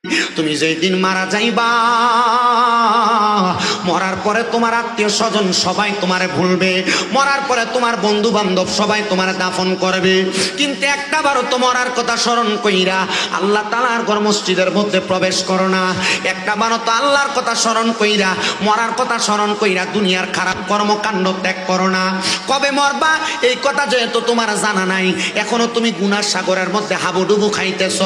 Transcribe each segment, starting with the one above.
তুমি যেই দিন মারা যাইবা, মরার পরে তোমার আত্মীয় স্বজন সবাই তোমারে ভুলবে, মরার পরে তোমার বন্ধু বান্ধব সবাই তোমারে দাফন করবে, কিন্তু একটা বারও তো মরার কথা স্মরণ কইরা আল্লাহ তাআলার ঘর মসজিদের মধ্যে প্রবেশ করো না। একটা বারও তো আল্লাহর কথা স্মরণ কইরা, মরার কথা স্মরণ কইরা দুনিয়ার খারাপ কর্মকাণ্ড ত্যাগ করো না। কবে মরবা এই কথা যেহেতু তোমার জানা নাই, এখনো তুমি গুনার সাগরের মধ্যে হাবুডুবু খাইতেছ।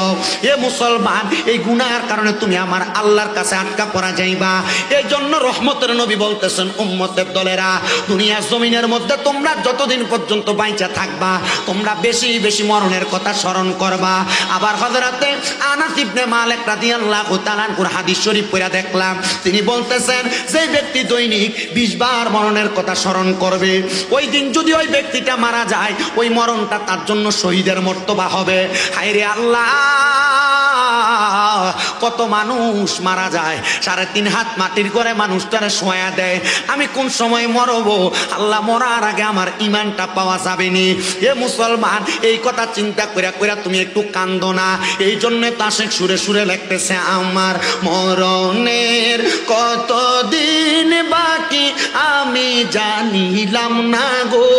এ মুসলমান, এই গুনার কারণে তুমি আমার আল্লাহর কাছে আটকা পড়া যাইবা। এই জন্য রহমতের নবী বলতেছেন, উম্মতের দলেরা, দুনিয়ার জমিনের মধ্যে তোমরা যতদিন পর্যন্ত বাইচা থাকবা তোমরা বেশি বেশি মরণের কথা স্মরণ করবা। আবার হযরতে আনাস ইবনে মালিক রাদিয়াল্লাহু তাআলা আনহুর হাদিস শরীফ পড়া দেখলাম, তিনি বলতেছেন যে ব্যক্তি দৈনিক 20 বার মরণের কথা স্মরণ করবে, ওই দিন যদি ওই ব্যক্তিটা মারা যায়, ওই মরণটা তার জন্য শহীদের মর্তবা হবে। হায়রে আল্লাহ, কত মানুষ মারা যায়, 3.5 হাত মাটির করে মানুষটারে শোয়া দেয়। আমি কোন সময় মরবো আল্লাহ, মরার আগে আমার ইমানটা পাওয়া যাবে নি। এ মুসলমান, এই কথা চিন্তা কইরা কইরা তুমি একটু কান্দো না। এই জন্য তাসেক সুরে সুরে লিখতেছে, আমার মরণের কতদিন বাকি আমি জানিলাম না গো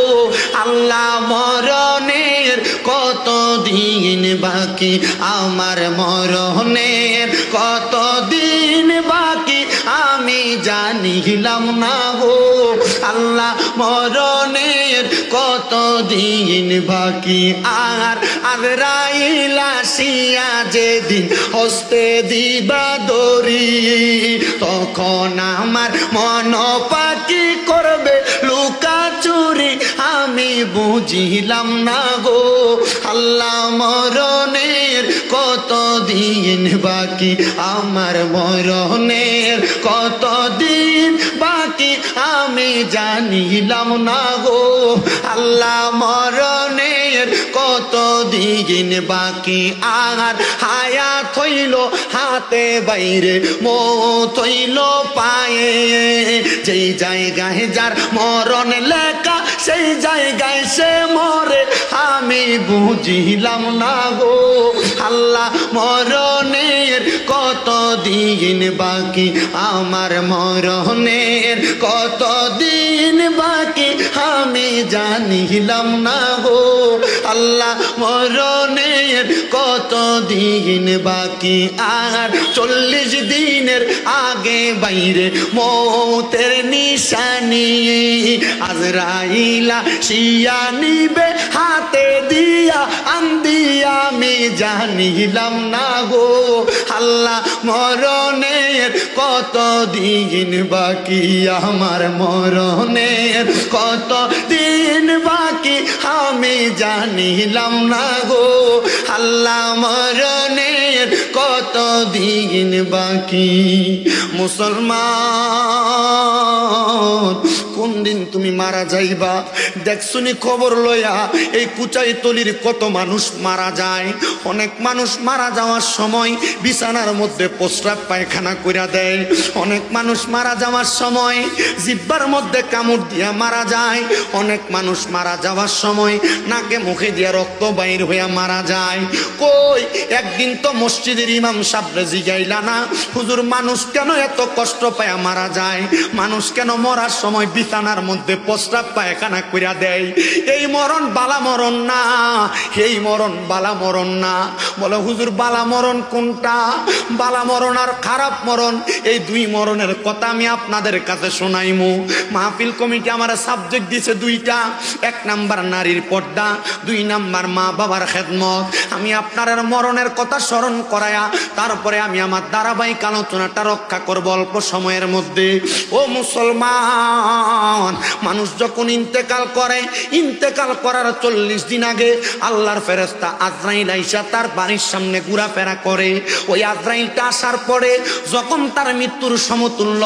আল্লাহ, মরণের কতদিন বাকি আমার, মরণের কতদিন বাকি আমি জানিলাম না গো আল্লাহ, মরণের কতদিন বাকি। আর আজরাইল আসিয়া যেদিন হস্তে দিবা দড়ি, তখন আমার মন পাখি করবে লুকা চুরি আমি বুঝিলাম না গো আল্লাহ, মরণের কতদিন বাকি আমার, মরণের কতদিন বাকি আমি জানিলাম না গো আল্লাহ, মরণের কতদিন বাকি। আর হায়াত হইল হাতে বাইরে, মৌত হইল পায়ে, যেই জায়গায় যার মরণ লেখা সেই জায়গায় সে মরে আমি বুঝিলাম না গো আল্লাহ, মরণের কতদিন বাকি আমার, মরণের কতদিন বাকি আমি জানিলাম না গো আল্লাহ, মরণের কতদিন বাকি। আর 40 দিনের আগে বাইরে মৌতের নিশানি, আজরাইলা শিয়া নিবে হাতে দিয়া আন্দি আমি জানিলাম না গো আল্লাহ, মরণের কতদিন বাকি আমার, মরণের কতদিন বাকি আমি জানিলাম না গো আল্লাহ, মরণের কতদিন বাকি। মুসলমান, কোন দিন তুমি মারা যাইবা দেখছুনি খবর লইয়া? এই কুচাই তলির কত মানুষ মারা যায়। অনেক মানুষ মারা যাওয়ার সময় বিছানার মধ্যে প্রস্রাব পায়খানা কইরা দেয়। অনেক মানুষ মারা যাওয়ার সময় জিহ্বার মধ্যে কামড় দিয়া মারা যায়। অনেক মানুষ মারা যাওয়ার সময় নাকে মুখে দিয়া রক্ত বাইর হইয়া মারা যায়। কই একদিন তো মসজিদের ইমাম সাহেব জিগাইলা না, হুজুর মানুষ কেন এত কষ্ট পায়া মারা যায়? মানুষ কেন মরার সময় বিছানার মধ্যে প্রস্রাব পায়খানা কইরা দেয়? এই মরণ বালা মরণ না, এই মরণ বালা মরণ না। বলে হুজুর বালা মরণ কোনটা? বালা মরণ আর খারাপ মরণ, এই 2 মরণের কথা আমি আপনাদের কাছে শোনাইমু। মাহফিল কমিটি আমার সাবজেক্ট দিছে 2টা। 1 নাম্বার নারীর পর্দা, 2 নাম্বার মা বাবার খেদমত। আমি আপনার মরণের কথা স্মরণ করায়া তারপরে আমি আমার ধারাবাহিক আলোচনাটা রক্ষা করব অল্প সময়ের মধ্যে। ও মুসলমান, মানুষ যখন ইন্তেকাল করে, ইন্তেকাল করার 40 দিন আগে আল্লাহর ফেরেশতা আজরাইল আইসা তার বাড়ির সামনে ঘোরাফেরা করে। ওই আজরাইলটা আসার পরে যখন তার মৃত্যুর সমতুল্য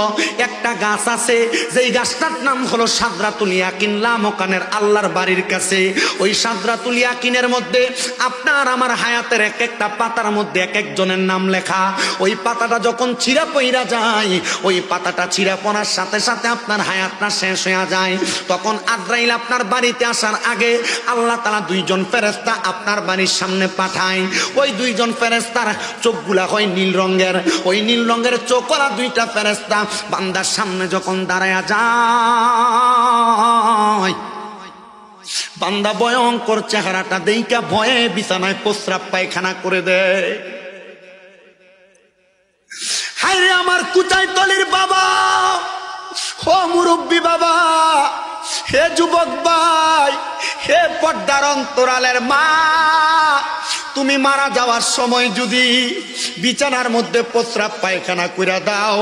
একটা গাছ আছে, যেই গাছটার নাম হলো সাদরাতুল ইয়াকিন, লামকানের আল্লাহর বাড়ির কাছে। ওই সাদরাতুল ইয়াকিনের মধ্যে আপনার আমার হায়াতের এক একটা পাতার মধ্যে এক একজনের আজরাইলের নাম লেখা। ওই পাতাটা যখন ছিঁড়া পইরা যায়, ওই পাতাটা ছিঁড়া পড়ার সাথে সাথে আপনার হায়াতটা শেষ হয়ে যায়। তখন আজরাইল আপনার বাড়িতে আসার আগে আল্লাহ তাআলা দুইজন ফেরেশতা আপনার বাড়ির সামনে পাঠায়। ওই দুইজন ফেরেশতার চোখগুলা হয় নীল রঙের। ওই নীল রঙের চোখওয়ালা দুইটা ফেরেশতা বান্দার সামনে যখন দাঁড়ায়া যায়, বান্দা ভয়ঙ্কর চেহারাটা দেইকা ভয়ে বিছানায় প্রস্রাব পায়খানা করে দেয়। হায়রে আমার কুচাইতলির বাবা, ও মুরব্বী বাবা, হে যুবক ভাই, হে পর্দার অন্তরালের মা, তুমি মারা যাওয়ার সময় যদি বিছানার মধ্যে প্রস্রাব পায়খানা কইরা দাও,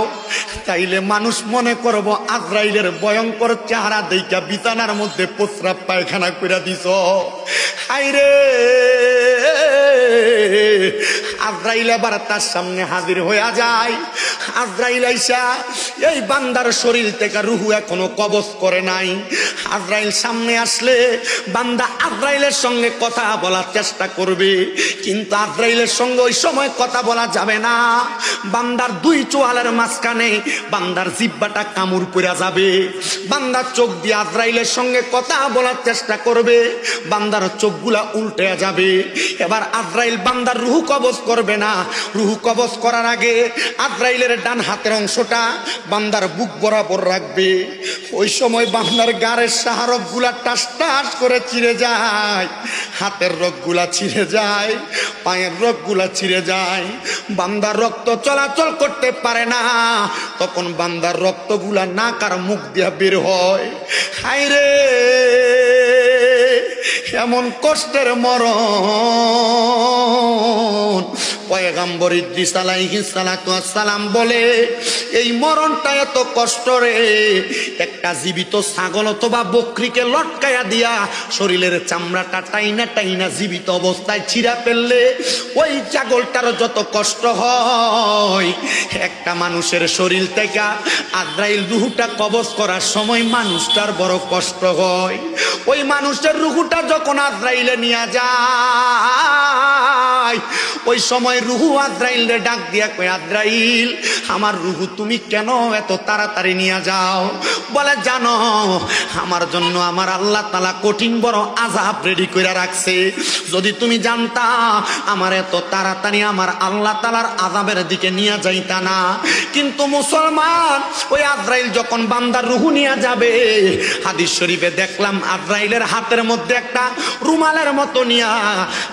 তাইলে মানুষ মনে করব আজরাইলের ভয়ঙ্কর চেহারা দেইখা বিছানার মধ্যে প্রস্রাব পায়খানা কইরা দিছ। হায়রে আজরাইল আবার তার সামনে হাজির হইয়া যায়। আজরাইল আইসা এই বান্দার শরীর থেকে রুহু এখনো কবজ করে নাই। আজরাইল সামনে আসলে বান্দা আজরাইলের সঙ্গে কথা বলার চেষ্টা করবে, কিন্তু আজরাইলের সঙ্গে ওই সময় কথা বলা যাবে না। বান্দার দুই চোয়ালের মাঝখানে বান্দার জিহ্বাটা কামড় পড়া যাবে। বান্দার চোখ দিয়ে আজরাইলের সঙ্গে কথা বলার চেষ্টা করবে, বান্দার চোখগুলা উল্টে যাবে। এবার আজরাইল বান্দার রুহু কবজ করবে না। রুহু কবজ করার আগে আজরাইলের ডান হাতের অংশটা বান্দার বুক বরাবর রাখবে। ওই সময় বান্দার গাড়ের সাহারকগুলা টাস টাস করে ছিঁড়ে যায়, হাতের রগগুলা ছিঁড়ে যায়, পায়ের রগগুলা ছিঁড়ে যায়। বান্দার রক্ত চলাচল করতে পারে না। তখন বান্দার রক্তগুলা নাক আর মুখ দিয়া বের হয়। হায়রে এমন কষ্টের মরণ। পয়গম্বর ইদ্রিস আলাইহিস সালাতু ওয়াস সালাম বলে, এই মরণটা এত কষ্ট রে, একটা জীবিত ছাগল অথবা বকরিকে লটকায়া দিয়া শরীরের চামড়াটা টাইনা টাইনা জীবিত অবস্থায় ছিঁড়া ফেললে ওই ছাগলটার যত কষ্ট হয়, একটা মানুষের শরীর থেকে আজরাইল রুহুটা কবজ করার সময় মানুষটার বড় কষ্ট হয়। ওই মানুষের রুহুটা যখন আজরাইলে নিয়ে যায়, ওই সময় রুহু আজরাইলে ডাক দিয়া কয়, আজরাইল আমার রুহু তুমি কেন এত তাড়াতাড়ি নিয়ে যাও? বলে, জানো আমার জন্য আমার আল্লাহ তাআলা কঠিন বড় আযাব রেডি করে রাখছে। যদি তুমি জানতা আমার এত তাড়াতাড়ি আমার আল্লাহ তাআলার আযাবের দিকে নিয়ে যাইতা না। কিন্তু মুসলমান, ওই আজরাইল যখন বান্দার রুহু নিয়ে যাবে, হাদিস শরীফে দেখলাম আজরাইলের হাতের মধ্যে একটা রুমালের মতো নিয়া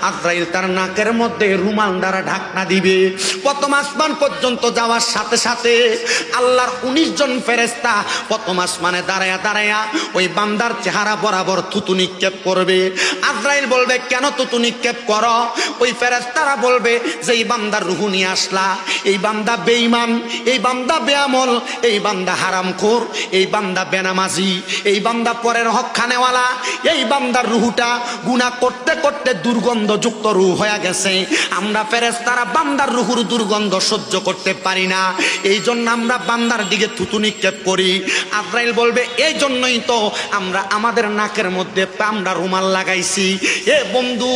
আজরাইল তার নাকের মধ্যে রুমাল দ্বারা ঢাকনা দিবে। প্রথম আসমান পর্যন্ত যাওয়ার সাথে সাথে আল্লাহর 19 জন ফেরেশতা প্রথম আসমানে দাঁড়ায়া দাঁড়ায়া ওই বান্দার চেহারা বরাবর থুতু নিক্ষেপ করবে। আজরাইল বলবে, কেন থুতু নিক্ষেপ করো? ওই ফেরেশতারা বলবে যে এই বান্দার রুহু নিয়ে আসলা, এই বান্দা বেঈমান, এই বান্দা বেআমল, এই বান্দা হারামখোর, এই বান্দা বেনামাজি, এই বান্দা পরের হক খানেওয়ালা, এই বান্দার রুহুটা গুনাহ করতে করতে দুর্গন্ধযুক্ত রূহ হয়ে গেছে। আমরা ফেরেশতারা বান্দার রুহুর দুর্গন্ধ সহ্য করতে পারি না, এই জন্য আমরা বান্দার দিকে থুতু নিক্ষেপ করি। আজরাইল বলবে, এই জন্যই তো আমরা আমাদের নাকের মধ্যে আমরা রুমাল লাগাইছি। এ বন্ধু,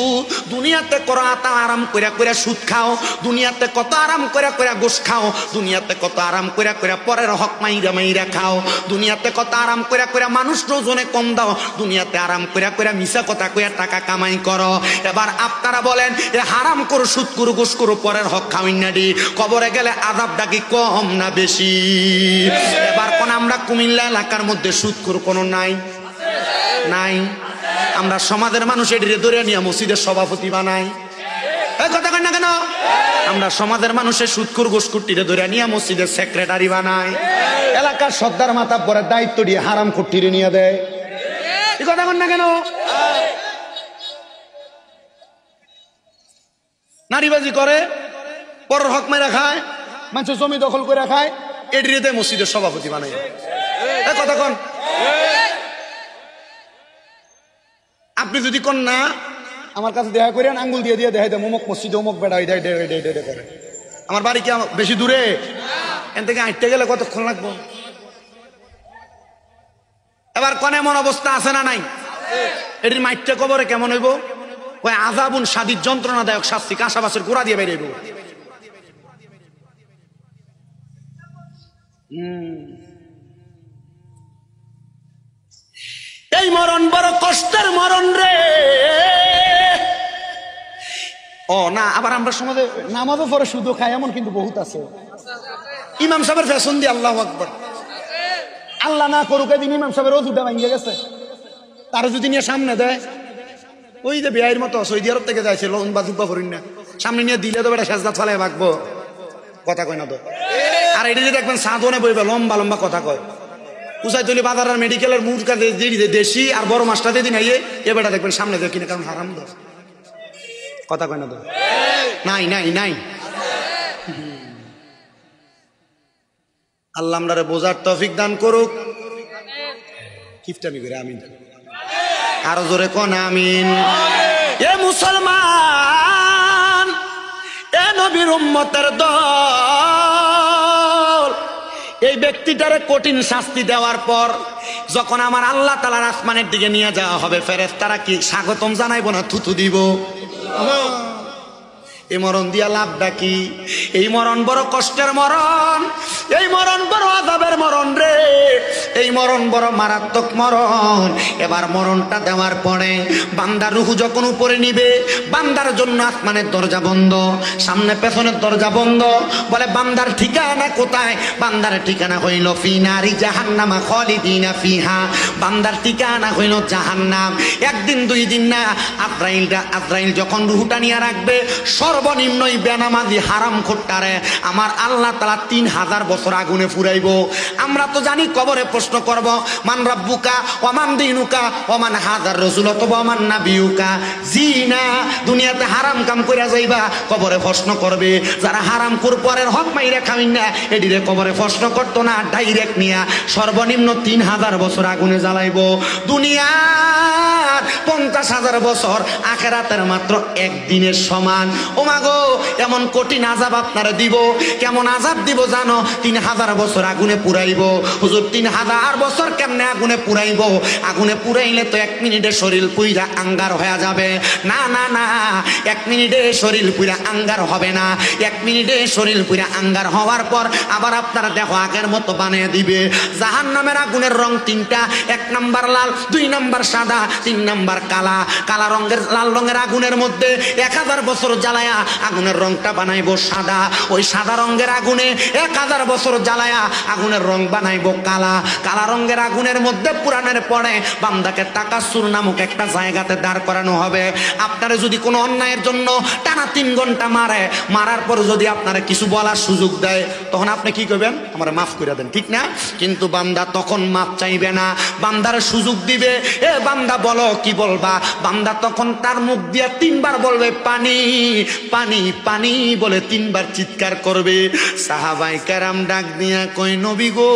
দুনিয়াতে কত আরাম কইরা কইরা সুদ খাও, দুনিয়াতে কত আরাম কইরা কইরা গোশ খাও, দুনিয়াতে কত আরাম কইরা কইরা পরের হক মাইরা মাইরা খাও, দুনিয়াতে কত আরাম কইরা কইরা মানুষ ওজনে কম দাও, দুনিয়াতে আরাম কইরা কইরা মিছা কথা কইরা টাকা কামাই করো। এবার আপনারা বলেন, এ হারাম করো, সুদ করো, গোশ করো, পরের হক খাওয়াই না দি, কবরে গেলে আযাবটা কি কম না বেশি? এবার কোন আমরা কুমিল্লা এলাকার মধ্যে সুদ করো কোনো নাই নাই? আমরা সমাজের মানুষ এটিরে ধরে নিয়ে মসজিদের সভাপতি বানাই। এই কথা কই না কেন? আমরা সমাজের মানুষের সুদখোর গোশকুটিরে ধরে নিয়ে মসজিদের সেক্রেটারি বানাই। এলাকার সর্দার মাতাব্বরের দায়িত্ব দিয়ে হারাম খুঁটিরে নিয়ে দেয়। এই কথা কই না কেন? নারীবাজি করে, পরের হক মেরা খায়, মানুষের জমি দখল করে খায়, এটিরে দেয় মসজিদের সভাপতি বানাই। এই কথা কন। আপনি যদি কোন না আমার কাছে দেখা করেন, আঙ্গুল দিয়ে দিয়ে দেখাই দেয় অমুক মসজিদে অমুক বেড়া করে। আমার বাড়ি কি বেশি দূরে? এন থেকে হাঁটতে গেলে কতক্ষণ লাগবো? এবার কোন এমন অবস্থা আছে না নাই? এটির মাইটটা কবরে কেমন হইব? ওই আযাবুন শাদীদ, যন্ত্রণাদায়ক শাস্তি, কাঁসাবাসের গোড়া দিয়ে বেরিয়ে। এই মরণ বড় কষ্টের মরণ রে। ও না, আবার আমরা সমাজে নামাজও পরে শুধু খাই এমন কিন্তু বহুত আছে। ইমাম সাহেবের ফ্যাশন দিয়ে আল্লাহু আকবার, আল্লাহ না করুক এদিন ইমাম সাহেবের অজুটা ভাঙিয়ে গেছে, তারা যদি নিয়ে সামনে দেয়, ওই যে বিয়ের মতো সৌদি আরব থেকে যাইছে লোন বা জুব্বা করিন না, সামনে নিয়ে দিলে তো বেটা সেজদা ছলায় ভাগবো, কথা কয় না তো। আর এটা যে দেখবেন সাধনে বইবে লম্বা লম্বা কথা কয়, উচাই তুলি বাজার আর মেডিকেলের মুরগা দেশি আর বড় মাছটা দিয়ে দিন এ বেটা দেখবেন সামনে দেয় কিনা, কারণ হারাম দোষ, কথা কয় না তো। নাই নাই নাই, আল্লাহ আমরারে বোঝার তৌফিক দান করুক। কিফটামি করে আমিন, আরো জোরে কোন আমিন। এ মুসলমান, এ নবীর উম্মতের দল, এই ব্যক্তিটারে কঠিন শাস্তি দেওয়ার পর যখন আমার আল্লাহ তাআলার আসমানের দিকে নিয়ে যাওয়া হবে, ফেরেশতারা কি স্বাগতম জানাইবো না থুতু দিব? এই মরণ দিয়া লাভটা কি? এই মরণ বড় কষ্টের মরণ, এই মরণ বড় আযাবের মরণ রে, এই মরণ বড় মারাত্মক মরণ। এবার মরণটা দেওয়ার পরে বান্দার রূহ যখন উপরে নিবে, বান্দার জন্য আসমানের দরজা বন্ধ, সামনে পেছনের দরজা বন্ধ। বলে বান্দার ঠিকানা কোথায়? বান্দার ঠিকানা হইল ফি নারি জাহান্নামা খালিদিনা ফিহা, বান্দার ঠিকানা হইল জাহান্নাম। একদিন দুই দিন না, আজরাইল যখন রূহটা নিয়ে রাখবে, সর্বনিম্ন বেনামাজি হারাম খোরটারে আমার আল্লাহ তাআলা 3000 বছর আগুনে পুরাইব। আমরা তো জানি কবরে প্রশ্ন করব, মান রাব্বুকা ওয়া মান দীনুকা ওয়া মান হাযার রাসূল ওয়া মান নাবিয়ুকা। জি না, দুনিয়াতে হারাম কাম কইরা যাইবা, কবরে প্রশ্ন করবে। যারা হারাম খোর পরের হক মাইরা খাইন না, এদিরে কবরে প্রশ্ন করতো না, ডাইরেক্ট নিয়া সর্বনিম্ন 3000 বছর আগুনে জ্বালাইব। দুনিয়ার 50,000 বছর আখিরাতের মাত্র একদিনের সমান। ও মাগো, এমন কঠিন আযাব আপনারা দিব। কেমন আযাব দিব জানো? 3000 বছর আগুনে পুরাইব। হুজুর 3000 বছর কেমনে আগুনে পুরাইব? আগুনে পুরাইলে তো 1 মিনিটে শরীর পুইরা আঙ্গার হয়ে যাবে। না না না, 1 মিনিটে শরীর পুইরা আঙ্গার হবে না। 1 মিনিটে শরীর পুইরা আঙ্গার হওয়ার পর আবার আপনারা দেখো আগের মতো বানিয়ে দিবে। জাহান্নামের আগুনের রং 3টা, 1 নাম্বার লাল, 2 নাম্বার সাদা, 3 নাম্বার কালা। কালা রঙের লাল রঙের আগুনের মধ্যে 1000 বছর জ্বালায়া আগুনের রংটা বানাইবো সাদা। ওই সাদা রঙের আগুনে 1000 বছর জ্বালায়া আগুনের রং বানাইবো কালা। কালা রঙের আগুনের মধ্যে পুরানের পরে বান্দাকে তাকাসুর নামক একটা জায়গাতে দাঁড় করানো হবে। আপনারা যদি কোনো অন্যায়ের জন্য টানা 3 ঘন্টা মারে, মারার পর যদি আপনারা কিছু বলার সুযোগ দেয়, তখন আপনি কি করবেন? আমার মাফ করে দেন, ঠিক না? কিন্তু বান্দা তখন মাফ চাইবে না, বান্দার সুযোগ দিবে। এ বান্দা বলো, কি বলবা? বান্দা তখন তার মুখ দিয়ে 3 বার বলবে পানি পানি পানি বলে 3 বার চিৎকার করবে। সাহাবায়ে কেরাম ডাক দিয়া কই, নবী গো,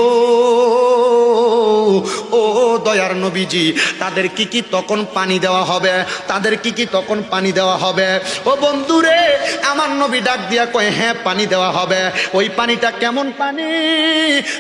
ও দয়ার নবীজি, তাদের কি তখন পানি দেওয়া হবে? তাদের কি তখন পানি দেওয়া হবে? ও বন্ধুরে, আমার নবী ডাক দিয়া কয়, হ্যাঁ পানি দেওয়া হবে। ওই পানিটা কেমন পানি?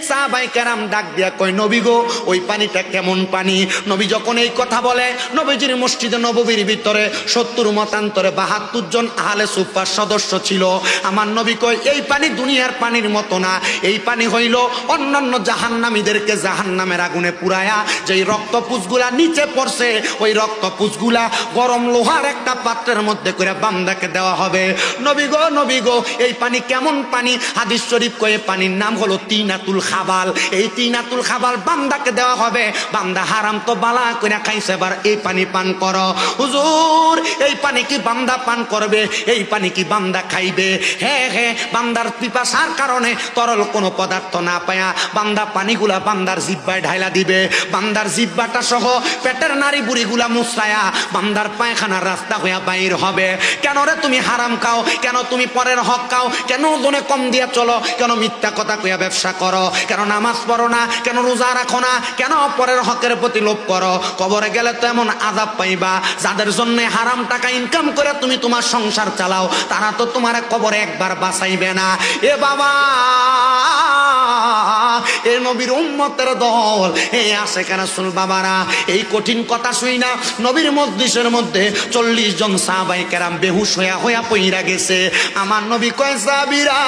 সাহাবায়ে কেরাম ডাক দিয়া কয়, নবী গো, ওই পানিটা কেমন পানি? নবী যখন এই কথা বলে, নবীজির মসজিদে নববীর ভিতরে 70 মতান্তরে 72 জন আহলে সুফার সদস্য ছিল। আমার নবী কয়, এই পানি দুনিয়ার পানির মতো না, এই পানি হইল অন্যান্য জাহান্নামীদেরকে জাহান্নামের আগুনে পুরায়া যেই রক্তপুঁজগুলা নিচে পড়ছে, ওই রক্তপুঁজগুলা গরম লোহার একটা পাত্রের মধ্যে করে বান্দাকে দেওয়া হবে। নবী গো, নবী গো, এই পানি কেমন পানি? হাদিস শরীফ কয়ে পানির নাম হলো তিনাতুল খাবাল। এই তিনাতুল খাবাল বান্দাকে দেওয়া হবে। বান্দা হারাম তো বালা করে খাইছে, এবার এই পানি পান করো। হুজুর, এই পানি কি বান্দা পান করবে? এই পানি কি বান্দা খাইবে? হ্যাঁ হ্যাঁ, বান্দার পিপাসার কারণে তরল কোনো পদার্থ না পায়া বান্দা পানিগুলা বান্দার জিহ্বায় ঢাইলা দিবে। বান্দার জিহ্বাটা সহ পেটের নাড়ি বুড়িগুলা মুছায়া বান্দার পায়খানার রাস্তা হইয়া বাইর হবে। কেন রে তুমি হারাম খাও? কেন তুমি পরের হক খাও? কেন ওজনে কম দিয়া চলো? কেন মিথ্যা কথা কইয়া ব্যবসা করো? কেন নামাজ পড়ো না? কেন রোজা রাখো না? কেন পরের হকের প্রতি লোভ করো? কবরে গেলে তো এমন আযাব পাইবা, যাদের জন্য হারাম টাকা ইনকাম করে তুমি তোমার সংসার চালাও, তারা তো তোমার কবরে একবার বাঁচাইবে না। এ বাবা, এ নবীর উম্মতের দল, এই আশেক রাসূল বাবারা, এই কঠিন কথা শুই না নবীর মজলিসের মধ্যে 40 জন সাহাবায়ে কেরাম বেহুশ হইয়া পইরা গেছে। আমার নবী কয়, সাহাবীরা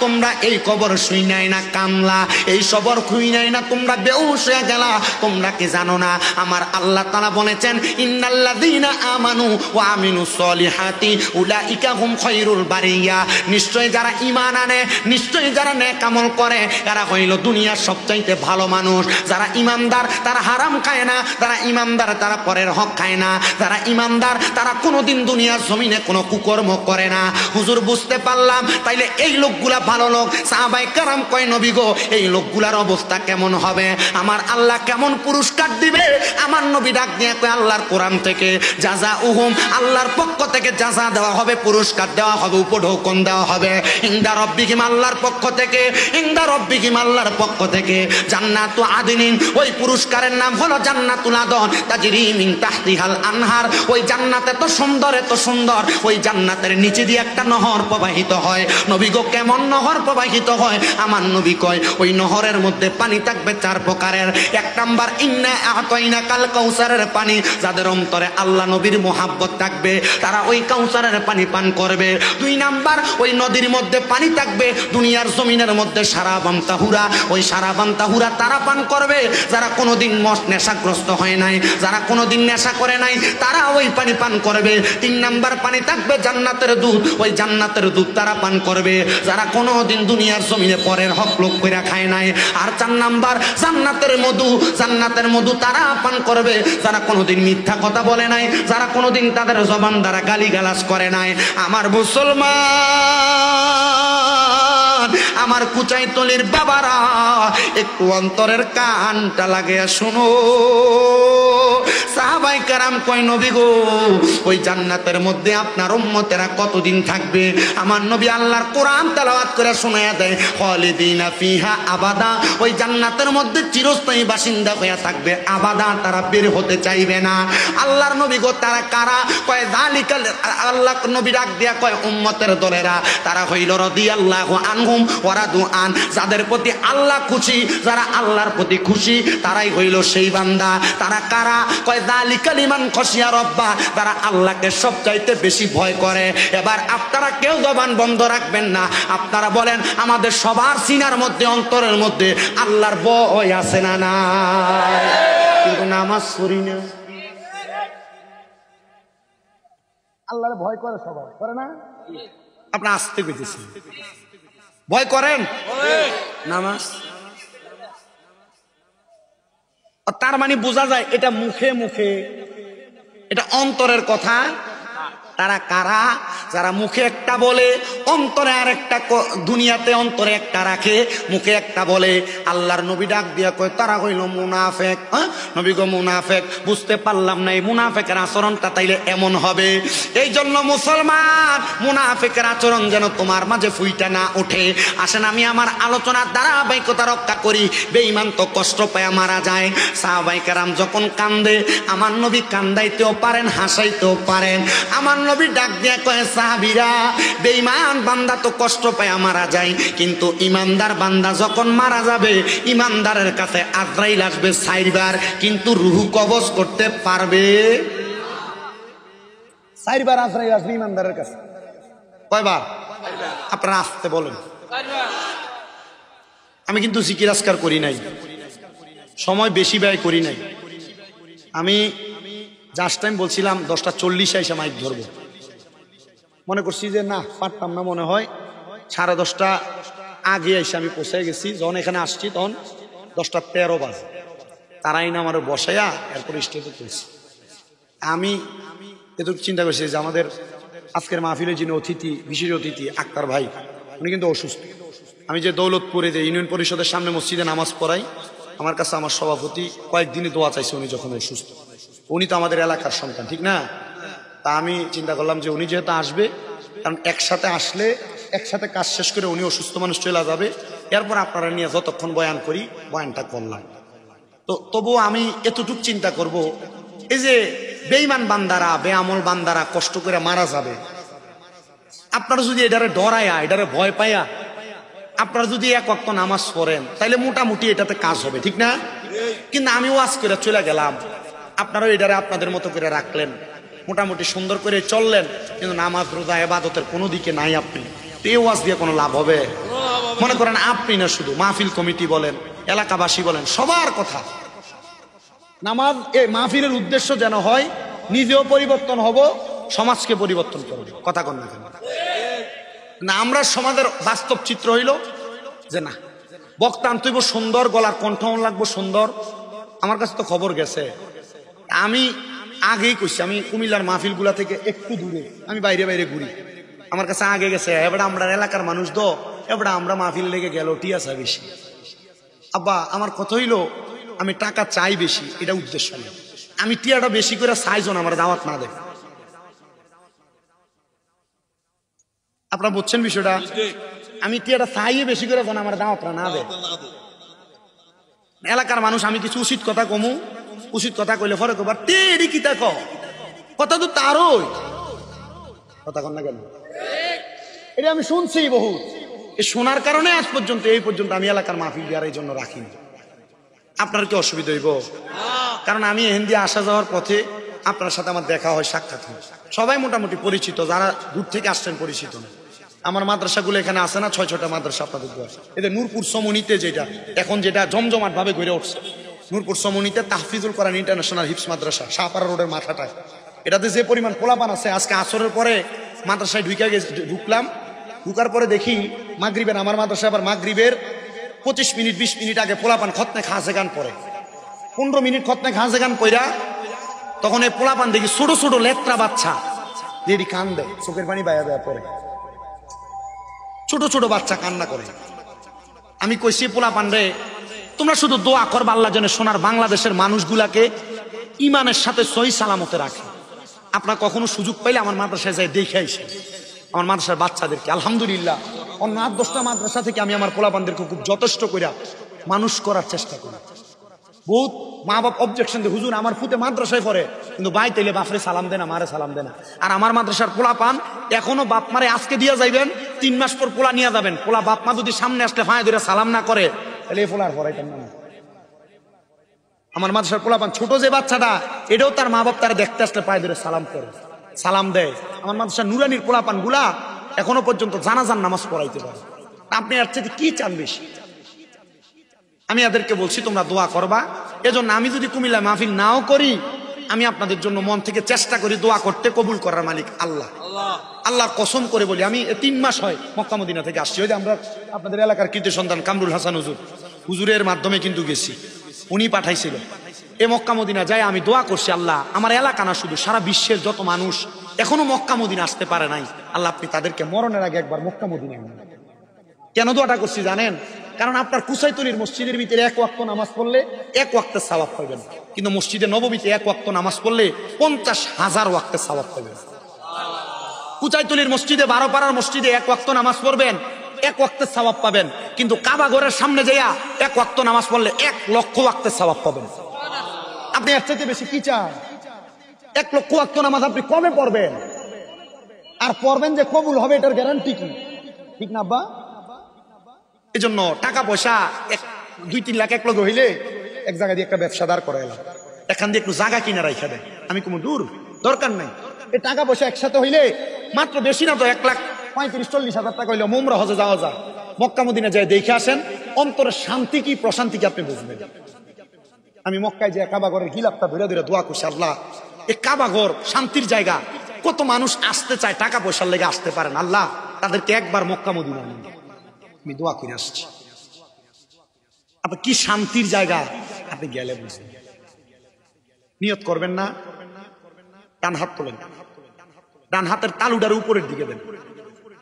তোমরা এই খবর শুই নাই না কামলা, এই খবর শুই নাই না তোমরা বেহুশ হয়ে গেলা? তোমরা কি জানো না আমার আল্লাহ তাআলা বলেছেন, ইন্নাল্লাযীনা আমানু ওয়া আমিলুস সলিহাতি উলাইকা হুম খায়রুল বারিয়া, নিশ্চয় যারা ঈমান আনে, নিশ্চয় যারা নেক আমল করে, এরা হইল দুনিয়ার সবচাইতে ভালো মানুষ। যারা ঈমানদার তারা হারাম খায় না, যারা ঈমানদার তারা পরের হক খায় না, যারা ঈমানদার তারা কোনোদিন দুনিয়ার জমিনে কোনো কুকর্ম করে না। হুজুর বুঝতে পারলাম, তাইলে এই লোকগুলা ভালো লোক। সাহাবায়ে কেরাম কয়, নবী গো এই লোকগুলার অবস্থা কেমন হবে? আমার আল্লাহ কেমন পুরস্কার দিবে? আমার নবী ডাক দিয়ে কয়, আল্লাহর কোরআন থেকে জাযাউহুম, আল্লাহর পক্ষ থেকে জাযা দেওয়া হবে, পুরস্কার দেওয়া হবে, উপঢৌকন দেওয়া হবে। ইনদা রব্বিহিম, আল্লাহর পক্ষ থেকে, ইনদা রব্বিহিম, আল্লাহর পক্ষ থেকে জান্নাতু আদনিন, ওই পুরস্কারের নাম হলো জান্নাতুল আদন, তাজরি মিন তাহতিহাল আনহার। ওই জান্নাতে তো সুন্দর, এত সুন্দর, ওই জান্নাতের নিচে দিয়ে একটা নহর প্রবাহিত হয়। নবী গো কেমন নহর প্রবাহিত হয়? আমার নবী কয়, ওই নহরের মধ্যে পানি থাকবে 4 প্রকারের। 1 নাম্বার ইন্না আতাইনা কাল কাউসারের পানি, যাদের অন্তরে আল্লাহ নবীর মোহাব্বত থাকবে তারা ওই কাউসারের পানি পান করবে। 2 নাম্বার, ওই নদীর মধ্যে পানি থাকবে দুনিয়ার জমিনের মধ্যে সারাবান তাহুরা, ওই সারাবান তাহুরা তারা পান করবে যারা কোনোদিন নেশাগ্রস্ত হয় নাই, যারা কোনোদিন নেশা করে নাই, তারা ওই পানি পান করবে। 3 নাম্বার পানি থাকবে জান্নাতের দুধ, ওই জান্নাতের দুধ তারা পান করবে যারা কোনোদিন দুনিয়ার জমিনে পরের হক লোক করে খায় নাই। আর 4 নাম্বার জান্নাতের মধু, জান্নাতের মধু তারা পান করবে যারা কোনোদিন মিথ্যা কথা বলে নাই, যারা কোনোদিন তাদের জবান দ্বারা গালিগালাজ করে নাই। আমার মুসলমান, আমার কুচাইতলির বাবারা, একটু অন্তরের কানটা লাগিয়ে শোনো। সাহাবায়ে কেরাম কয়, নবী গো ওই জান্নাতের মধ্যে আপনার উম্মতেরা কতদিন থাকবে? আমার নবী আল্লাহর কোরআন তেলাওয়াত করে শোনায়া দেয়, খালিদিনা ফিহা আবাদা, ওই জান্নাতের মধ্যে চিরস্থায়ী বাসিন্দা হয়ে থাকবে আবাদা, তারা বের হতে চাইবে না। আল্লাহর নবী গো তারা কারা? কয় যালিকাল, আল্লাহ নবী ডাক দিয়া কয় উম্মতের দলেরা, তারা হইল রাদিয়াল্লাহু আনহুম ওয়া রাদু আন, যাদের প্রতি আল্লাহ খুশি, যারা আল্লাহর প্রতি খুশি তারাই হইল সেই বান্দা। তারা কারা? কয় যালিকা লিমান খাশিয়া রাব্বা, তারা আল্লাহকে সবচাইতে বেশি ভয় করে। এবার আপনারা কেউ জবান বন্ধ রাখবেন না, আপনারা বলেন আমাদের সবার সিনার মধ্যে, অন্তরের মধ্যে আল্লাহর ভয় আছে না নাই? কিন্তু নামাজ পড়ি না। আল্লাহর ভয় করে সবাই, করে না? আপনি আসতে কইতেছেন ভয় করেন নামাজ, তার মানে বোঝা যায় এটা মুখে মুখে, এটা অন্তরের কথা। তারা কারা? যারা মুখে একটা বলে অন্তরে আর একটা, দুনিয়াতে অন্তরে একটা রাখে, মুখে একটা বলে। আল্লাহর নবী ডাক দিয়া কয় তারা হইল মুনাফেক। নবী গো মুনাফেক, বুঝতে পারলাম না এই মুনাফেকের আচরণটা তাইলে এমন হবে। এই জন্য মুসলমান, মুনাফেকের আচরণ যেন তোমার মাঝে ফুইটা না ওঠে। আসেন আমি আমার আলোচনার ধারাবাহিকতা রক্ষা করি। বেঈমান তো কষ্ট পায় মারা যায়। সাহাবায়ে কেরাম যখন কান্দে, আমার নবী কান্দাইতেও পারেন, হাসাইতেও পারেন। আমার নবী ডাক দিয়া কয়, সাহাবীরা বেঈমান বান্দা তো কষ্ট পায় মারা যায়, কিন্তু ইমানদার বান্দা যখন মারা যাবে, ইমানদারের কাছে আজরাইল আসবে 4 বার, কিন্তু রূহ কবজ করতে পারবে 4 বার আজরাইল আসবে ইমানদারের কাছে। কয়বার? আপনারা আসতে বলেন। আমি কিন্তু জিকির আজকার করি নাই, সময় বেশি ব্যয় করি নাই। আমি জাস্ট টাইম বলছিলাম 10:40 এসে মাইক ধরবো, মনে করছি যে না পারতাম না, মনে হয় 10:30 আগে এসে আমি পৌঁছে গেছি। যখন এখানে আসছি তখন 10:13 বাজে। তারাই না আমার বসাইয়া এরপর স্টেজে তুলছি। আমি এটুকু চিন্তা করছি যে আমাদের আজকের মাহফিলের যিনি অতিথি, বিশেষ অতিথি আক্তার ভাই, উনি কিন্তু অসুস্থ। আমি যে দৌলতপুরে যে ইউনিয়ন পরিষদের সামনে মসজিদে নামাজ পড়াই, আমার কাছে আমার সভাপতি কয়েকদিনই দোয়া চাইছে উনি যখন অসুস্থ। উনি তো আমাদের এলাকার সন্তান, ঠিক না? তা আমি চিন্তা করলাম যে উনি যেহেতু আসবে, কারণ একসাথে আসলে একসাথে কাজ শেষ করে উনি অসুস্থ মানুষ চলে যাবে, এরপর আপনারা নিয়ে যতক্ষণ বয়ান করি বয়ানটা করলাম। তো তবুও আমি এতটুক চিন্তা করব, এই যে বেঈমান বান্দারা, বেআমল বান্দারা কষ্ট করে মারা যাবে, আপনারা যদি এটারে ডরায়া, এটারে ভয় পাইয়া আপনারা যদি এক ওয়াক্ত নামাজ পড়েন তাহলে মোটামুটি এটাতে কাজ হবে, ঠিক না? কিন্তু আমি ওয়াজ করে চলে গেলাম, আপনারাও এটারে আপনাদের মতো করে রাখলেন, মোটামুটি সুন্দর করে চললেন, কিন্তু নামাজ রোজা ইবাদতের কোনো দিকে নাই আপনি, তো এই ওয়াজ দিয়ে কোনো লাভ হবে? মনে করেন আপনি না, শুধু মাহফিল কমিটি বলেন, এলাকাবাসী বলেন, সবার কথা নামাজ এই মাহফিলের উদ্দেশ্য যেন হয় নিজেও পরিবর্তন হব, সমাজকে পরিবর্তন করব। কথা কন না কেন? না, আমরা সমাজের বাস্তব চিত্র হইল যে না, বক্তা আনতেইব সুন্দর, গলার কণ্ঠ লাগবো সুন্দর। আমার কাছে তো খবর গেছে, আমি আগেই কইছি, আমি কুমিল্লার মাহফিল গুলা থেকে একটু দূরে, আমি বাইরে বাইরে ঘুরি, আমার কাছে আগে গেছে এবার আমরা এলাকার মানুষ দো, এবার আমরা মাহফিল লেগে গেল টিয়াসা বেশি। আব্বা আমার কথা হইল আমি টাকা চাই বেশি, এটা উদ্দেশ্য না, আমি টিয়াটা বেশি করে চাইজন আমার দাওয়াত না দেয়। আপনারা বুঝছেন বিষয়টা? আমি টিয়াটা চাইয়ে বেশি করে যেন আমার দাওয়াতটা না দেয়। এলাকার মানুষ আমি কিছু উচিত কথা কমু, উচিত কথা কইলে ফরে কবার টেরি কি তা কথা তো তারই কথা কন না কেন? এটা আমি শুনছি বহু, এই শোনার কারণে আজ পর্যন্ত এই পর্যন্ত আমি এলাকার মাহফিল দেওয়ার এই জন্য রাখিনি। আপনার কি অসুবিধা হইব? কারণ আমি হিন্দি আসা যাওয়ার পথে আপনার সাথে আমার দেখা হয়, সাক্ষাৎ হয়, সবাই মোটামুটি পরিচিত, যারা দূর থেকে আসছেন পরিচিত না। আমার মাদ্রাসাগুলো এখানে আসে না, 6-6টা মাদ্রাসা আপনাদের আছে। এদের নূরপুর সমনিতে যেটা এখন যেটা জমজমাট ভাবে গড়ে উঠছে, নূরপুর সমনিতে তাহফিজুল কোরআন ইন্টারন্যাশনাল হিফজ মাদ্রাসা, শাহপাড়া রোডের মাথাটায়, এটাতে যে পরিমাণ পোলাপান আছে, আজকে আসরের পরে মাদ্রাসায় ঢুকলাম, ঢুকার পরে দেখি মাগরিবের, আমার মাদ্রাসা আবার মাগরিবের 25 মিনিট 20 মিনিট আগে পোলাপান খতনে খাজে গান পড়ে, 15 মিনিট খতনে খাজে গান পড়া, তখন এই পোলাপান দেখি ছোট ছোট লেত্রা বাচ্চা যেটি কান দেয়, চোখের পানি বাইয়া দেওয়া পরে, ছোট ছোট বাচ্চা কান্না করে। আমি কইছি পোলাপান রে, তোমরা শুধু দোয়া করবা আল্লাহ যেন সোনার বাংলাদেশের মানুষগুলাকে ইমানের সাথে সহি সালামতে রাখে। আপনারা কখনো সুযোগ পাইলে আমার মাদ্রাসায় যাই দেখে আইসেন, আমার মাদ্রাসার বাচ্চাদেরকে। আলহামদুলিল্লাহ অন্য 8-10টা মাদ্রাসা থেকে আমি আমার পোলাপানদেরকে খুব যথেষ্ট করে মানুষ করার চেষ্টা করি। বহুত মা বাপ অবজেকশন দেয়, হুজুর আমার ফুতে মাদ্রাসায় পড়ে কিন্তু বাই তাইলে বাপরে সালাম দেনা, মারে সালাম দেনা। আর আমার মাদ্রাসার পোলা পান এখনো বাপ মারে আজকে দিয়া যাইবেন, 3 মাস পর পোলা নিয়ে যাবেন, পোলা বাপ মা যদি সামনে আসলে ফাঁয়ে ধরে সালাম না করে তাহলে এই পোলার পড়াইতেন না। আমার মাদ্রাসার পোলা পান ছোট যে বাচ্চাটা, এটাও তার মা বাপ তারা দেখতে আসলে পায়ে ধরে সালাম করে, সালাম দেয়। আমার মাদ্রাসার নুরানির পোলা পান গুলা এখনো পর্যন্ত জানাজান নামাজ পড়াইতে পারে। আপনি আর চাইতে কি চান বেশি? আমি এদেরকে বলছি তোমরা দোয়া করবা। এজন্য আমি যদি কুমিল্লা মাহফিল নাও করি, আমি আপনাদের জন্য মন থেকে চেষ্টা করি দোয়া করতে, কবুল করার মালিক আল্লাহ। আল্লাহর কসম করে বলি, আমি 3 মাস হয় মক্কা মদিনা থেকে আসছি। ওই যে আমরা আপনাদের এলাকার কৃতি সন্তান কামরুল হাসান হুজুরের মাধ্যমে কিন্তু গেছি, উনি পাঠাইছিল। এ মক্কা মদিনা যায় আমি দোয়া করছি, আল্লাহ আমার এলাকা না শুধু সারা বিশ্বের যত মানুষ এখনো মক্কা মদিনা আসতে পারে নাই, আল্লাহ আপনি তাদেরকে মরণের আগে একবার মক্কা মদিনা। কেন দোয়াটা করছি জানেন? কারণ আপনার কুসাইতলির মসজিদের ভিতরে 1 ওয়াক্ত নামাজ পড়লে 1 ওয়াক্তের সওয়াব পাবেন, কিন্তু মসজিদে নববীতে 1 ওয়াক্ত নামাজ পড়লে 50,000 ওয়াক্তের সওয়াব পাবেন। কুচাইতলির মসজিদে 12 পাড়ার মসজিদে 1 ওয়াক্ত নামাজ পড়বেন, 1 ওয়াক্তের সওয়াব পাবেন, কিন্তু কাবা ঘরের সামনে যাইয়া 1 ওয়াক্ত নামাজ পড়লে 1 লক্ষ ওয়াক্তের সওয়াব পাবেন। আপনি এর চাইতে বেশি কি চান? 1 লক্ষ ওয়াক্ত নামাজ আপনি কমে পড়বেন, আর পড়বেন যে কবুল হবে এটার গ্যারান্টি কি? ঠিক না আব্বা? এই জন্য টাকা পয়সা 2-3 লাখ এক লগে হইলে এক জায়গা দিয়ে একটা ব্যবসা দাঁড় করে এলাম, এখান দিয়ে একটু জায়গা কিনে রাখা দেয়। আমি কোনো দূর দরকার নাই, এই টাকা পয়সা একসাথে হইলে মাত্র বেশি না তো 1,35,40,000 টাকা হইলে মুমরা হজে যাওয়া যায়। মক্কা মদিনা যায় দেখে আসেন, অন্তরের শান্তি কি প্রশান্তি কি আপনি বুঝবেন। আমি মক্কায় যে কাবা ঘরের গিলাপটা ধরে ধরে দোয়া করছি, আল্লাহ এই কাবা ঘর শান্তির জায়গা, কত মানুষ আসতে চায় টাকা পয়সার লেগে আসতে পারেন, আল্লাহ তাদেরকে একবার মক্কা মদিনা নিন। আমি দোয়া করে আসছি, আপনি কি শান্তির জায়গা আপনি গেলে বুঝবেন। নিয়ত করবেন না, ডান হাত তোলেন, ডান হাতের তালুটার উপরের দিকে দেন,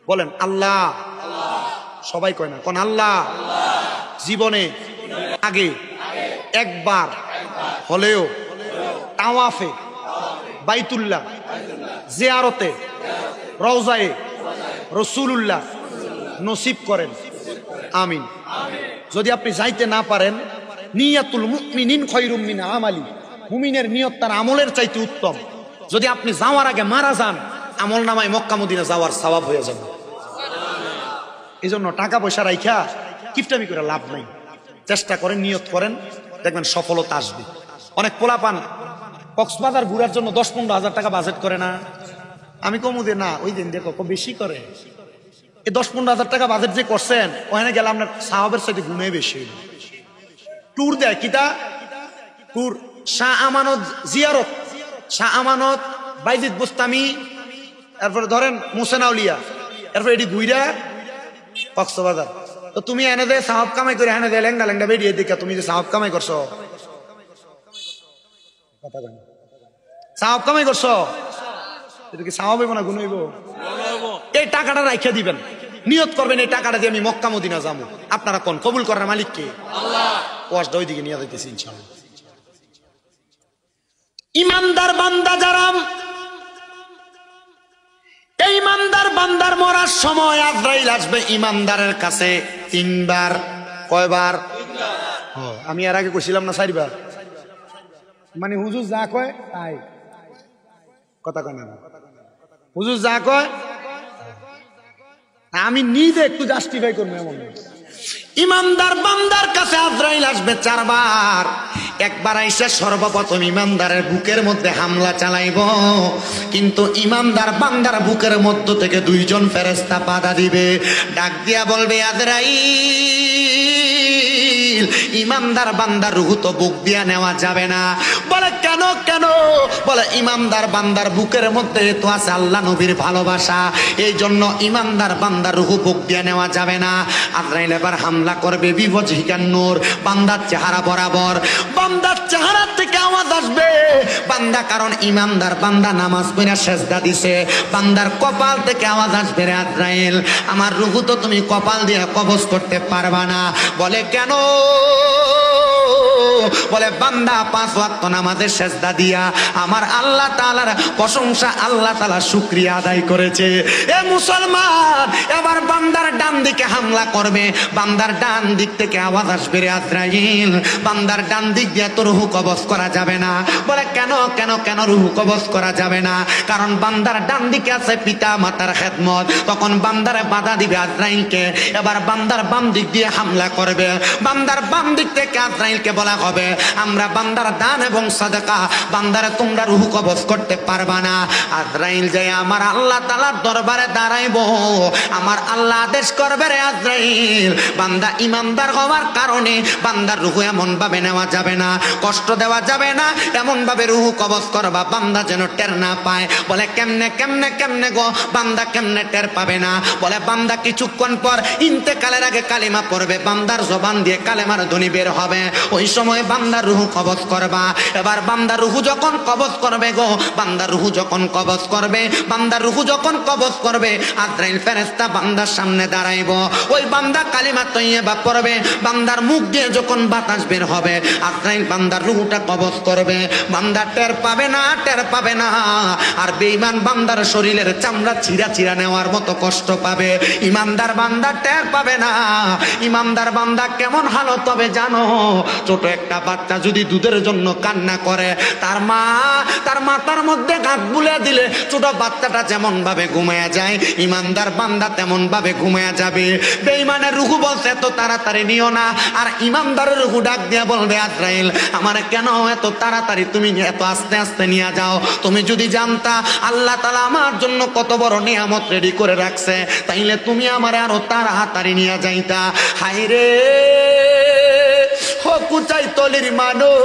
বলেন আল্লাহ, সবাই কয় না, কোন আল্লাহ জীবনে আগে একবার হলেও তাওয়াফে বাইতুল্লাহ জিয়ারতে রওজায়ে রাসূলুল্লাহ নসিব করেন, আমিন। যদি আপনি যাইতে না পারেন, নিয়াতুল মুমিনিন খায়রুম মিন আমালি, মুমিনের নিয়ত তার আমলের চাইতে উত্তম। যদি আপনি যাওয়ার আগে মারা যান, আমল নামায় মক্কা মদিনা যাওয়ার সওয়াব হয়ে যাবে। এই জন্য টাকা পয়সা রাইখা কিপটামি করে লাভ নাই। চেষ্টা করেন, নিয়ত করেন, দেখবেন সফলতা আসবে। অনেক পোলাপান কক্সবাজার ঘুরার জন্য 10-15 হাজার টাকা বাজেট করে না। আমি কমু দে না, ওই দিন দেখো বেশি করে। এই 10-15 হাজার টাকা বাজেট যে করছেন, ওখানে গেলে আপনার সাহাবের সাথে গুণে বেশি। ট্যুর দেয় কিতা ট্যুর, শাহ আমানত জিয়ারত, শাহ আমানত, বাইজিদ বুস্তামি, এরপরে ধরেন মুসেনাউলিয়া, এরপরে এটি ঘুইরা কক্সবাজার। তো তুমি এনে দে সাহাব কামাই করে এনে দে লেঙ্গা লেঙ্গা বেরিয়ে দেখা তুমি যে সাহাব কামাই করছো, সাহাব কামাই করছো, এটা কি সাহাব হইব না গুণ হইব? এই টাকাটা রাইখা দিবেন, নিয়ত করবেন এই টাকাটা দিয়ে আমি মক্কা মদিনা যাবো। আপনারা কোন কবুল করার মালিক কে? আল্লাহ। ওয়াজটা ওইদিকে নিয়ে যাইতেছি ইনশাআল্লাহ। ইমানদার বান্দা যারা, এই ইমানদার বান্দার মরার সময় আজরাইল আসবে ইমানদারের কাছে 3 বার। কয়বার? আমি এর আগে কইছিলাম না 4 বার। মানে হুজুর যা কয় তাই কথা কয় না, হুজুর যা কয় আমি নিজে একটু জাস্টিফাই করবো এমন। ইমানদার বান্দার কাছে আজরাইল আসবে 4 বার। একবার আইসা সর্বপ্রথম ইমানদারের বুকের মধ্যে হামলা চালাইব, কিন্তু ইমানদার বান্দার বুকের মধ্য থেকে 2 জন ফেরেশতা বাধা দিবে, ডাক দিয়া বলবে আজরাইল, ইমানদার বান্দার রূহ তো বুক দিয়া নেওয়া যাবে না। বলে কেন কেন? বলে ইমানদার বান্দার বুকের মধ্যে তো আছে আল্লাহ নবীর ভালোবাসা, এই জন্য ইমানদার বান্দার রূহ বুক দিয়া নেওয়া যাবে না। আজরাইল এবার হামলা করবে বিবজহিকান নূর, বান্দার চেহারা বরাবর। বান্দার চেহারা থেকে আওয়াজ আসবে বান্দা, কারণ ইমানদার বান্দা নামাজ পড়া সেজদা দিছে, বান্দার কপাল থেকে আওয়াজ আসবে রে আজরাইল, আমার রূহ তো তুমি কপাল দিয়ে কবজ করতে পারবা না। বলে কেন? বলে বান্দা 5 ওয়াক্ত নামাজের সেজদা দিয়া আমার আল্লাহ তাআলার প্রশংসা, আল্লাহ তাআলা শুকরিয়া আদায় করেছে। এ মুসলমান, এবার বান্দার ডান দিকে হামলা করবে, বান্দার ডান দিক থেকে আওয়াজ আসবে রে আজরাইল, বান্দার ডান দিক দিয়ে তো রূহ কবজ করা যাবে না। বলে কেন কেন কেন রূহ কবজ করা যাবে না? কারণ বান্দার ডান দিকে আছে পিতা মাতার খেদমত, তখন বান্দারে বাধা দিবে আজরাইলকে। এবার বান্দার বাম দিক দিয়ে হামলা করবে, বান্দার বাম দিক থেকে আজরাইলকে বলা হবে আমরা বান্দার দান এবং সাদাকা, বান্দারে তোমরা রূহ কবজ করতে পারবা না। আজরাইল যায় আমার আল্লাহ তাআলার দরবারে দাঁড়াইবো, আমার আল্লাহ আদেশ করবে রে আজরাইল, বান্দা ইমানদার হওয়ার কারণে বান্দার রূহ এমন ভাবে নেওয়া যাবে না, কষ্ট দেওয়া যাবে না, এমন ভাবে রূহ কবজ করবা বান্দা যেন টের না পায়। বলে কেমনে কেমনে কেমনে গো? বান্দা কেমনে টের পাবে না? বলে বান্দা কিছুক্ষণ পর ইন্তেকালের আগে কালিমা পড়বে, বান্দার জবান দিয়ে কালেমার ধ্বনি বের হবে, ওই সময় বান্দার রূহ কবজ করবা। এবার বান্দার রূহ যখন কবজ করবে গো, বান্দার রূহ যখন কবজ করবে, বান্দার রূহ যখন কবজ করবে, আজরাইল ফেরেশতা বান্দার সামনে দাঁড়াইব, ওই বান্দা কালিমা তৈয়বা পড়বে, বান্দার মুখ দিয়ে যখন বাতাস বের হবে, আজরাইল বান্দার রূহটা কবজ করবে, বান্দা টের পাবে না, টের পাবে না। আর বেঈমান বান্দার শরীরের চামড়া চিরা চিরা নেওয়ার মতো কষ্ট পাবে, ইমানদার বান্দা টের পাবে না। ইমানদার বান্দা কেমন হালত হবে জানো? ছোট একটা বাচ্চা যদি দুধের জন্য কান্না করে, তার মা তার মাথার মধ্যে হাত বুলে দিলে ছোট বাচ্চাটা যেমন ভাবে ঘুমায়া যায়, ইমানদার বান্দা তেমন ভাবে ঘুমায়া যাবে। বেঈমানের রূহ বলছে এত তাড়াতাড়ি নিও না, আর ইমানদারের রূহ ডাক দিয়া বলবে আজরাইল আমার কেন এত তাড়াতাড়ি, তুমি এত আস্তে আস্তে নিয়ে যাও, তুমি যদি জানতা আল্লাহ তাআলা আমার জন্য কত বড় নিয়ামত রেডি করে রাখছে, তাইলে তুমি আমার আরো তাড়াতাড়ি নিয়ে যাইতা। হায়রে কুচাই তলির মানুষ,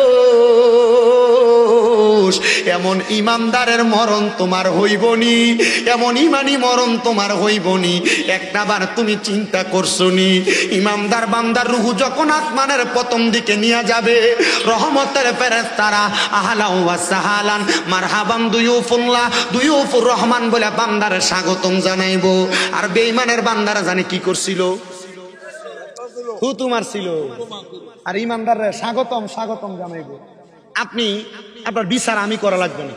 এমন ইমানদারের মরণ তোমার হইবনি, এমন ইমানি মরণ তোমার হইবনি, একটাবার তুমি চিন্তা করছো নি? ইমানদার বান্দার রূহ যখন আসমানের প্রথম দিকে নিয়ে যাবে, রহমতের ফেরেশতারা আহলান ওয়া সাহালান মারহাবান দুয়ুফুল্লাহ দুয়ুফুর রহমান বলে বান্দারে স্বাগতম জানাইবো। আর বেঈমানের বান্দারা জানে কি করছিল? তোমার ছিল। আর ইমানদাররা স্বাগতম স্বাগতম জানাইবো। আপনি আপনার বিচার আমি করা লাগবে না,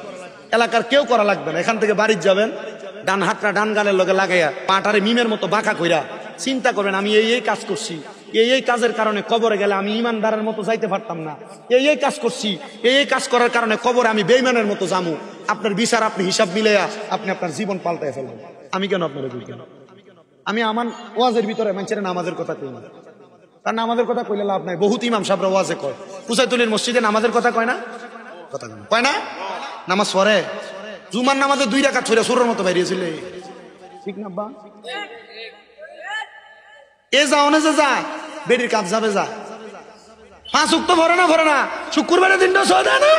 এলাকার কেউ করা লাগবে না। এখান থেকে বাড়ি যাবেন, ডান হাতটা ডান গালের লগে লাগাইয়া পাটারে মিমের মতো বাঁকা কইরা চিন্তা করবেন আমি এই কাজ করছি, এই কাজের কারণে কবরে গেলে আমি ইমানদারের মতো যাইতে পারতাম না, এই কাজ করছি, এই কাজ করার কারণে কবরে আমি বেঈমানের মতো যামু। আপনার বিচার আপনি হিসাব মিলাইয়া আপনি আপনার জীবন পাল্টাই ফেলবেন। আমি কেন আপনারা বলবেন? আমি আমার ওয়াজের ভিতরে মানুষের নামাজের কথা কই না, কারণ নামাজের কথা কইলে লাভ নাই। বহুত ইমাম সাহেবরা ওয়াজে কয়, কুচাইতলির মসজিদে নামাজের কথা কয় না, কথা কয় না, নামাজ পড়ে। জুমার নামাজে 2 রাকাত ছড়ে সুরের মতো বাইরিয়েছিল, ঠিক না বা? এ যাও না, যে যা বেডির কাজ যাবে, যা 5 ওয়াক্ত ভরে না, শুক্রবারের দিনটা সহজ না,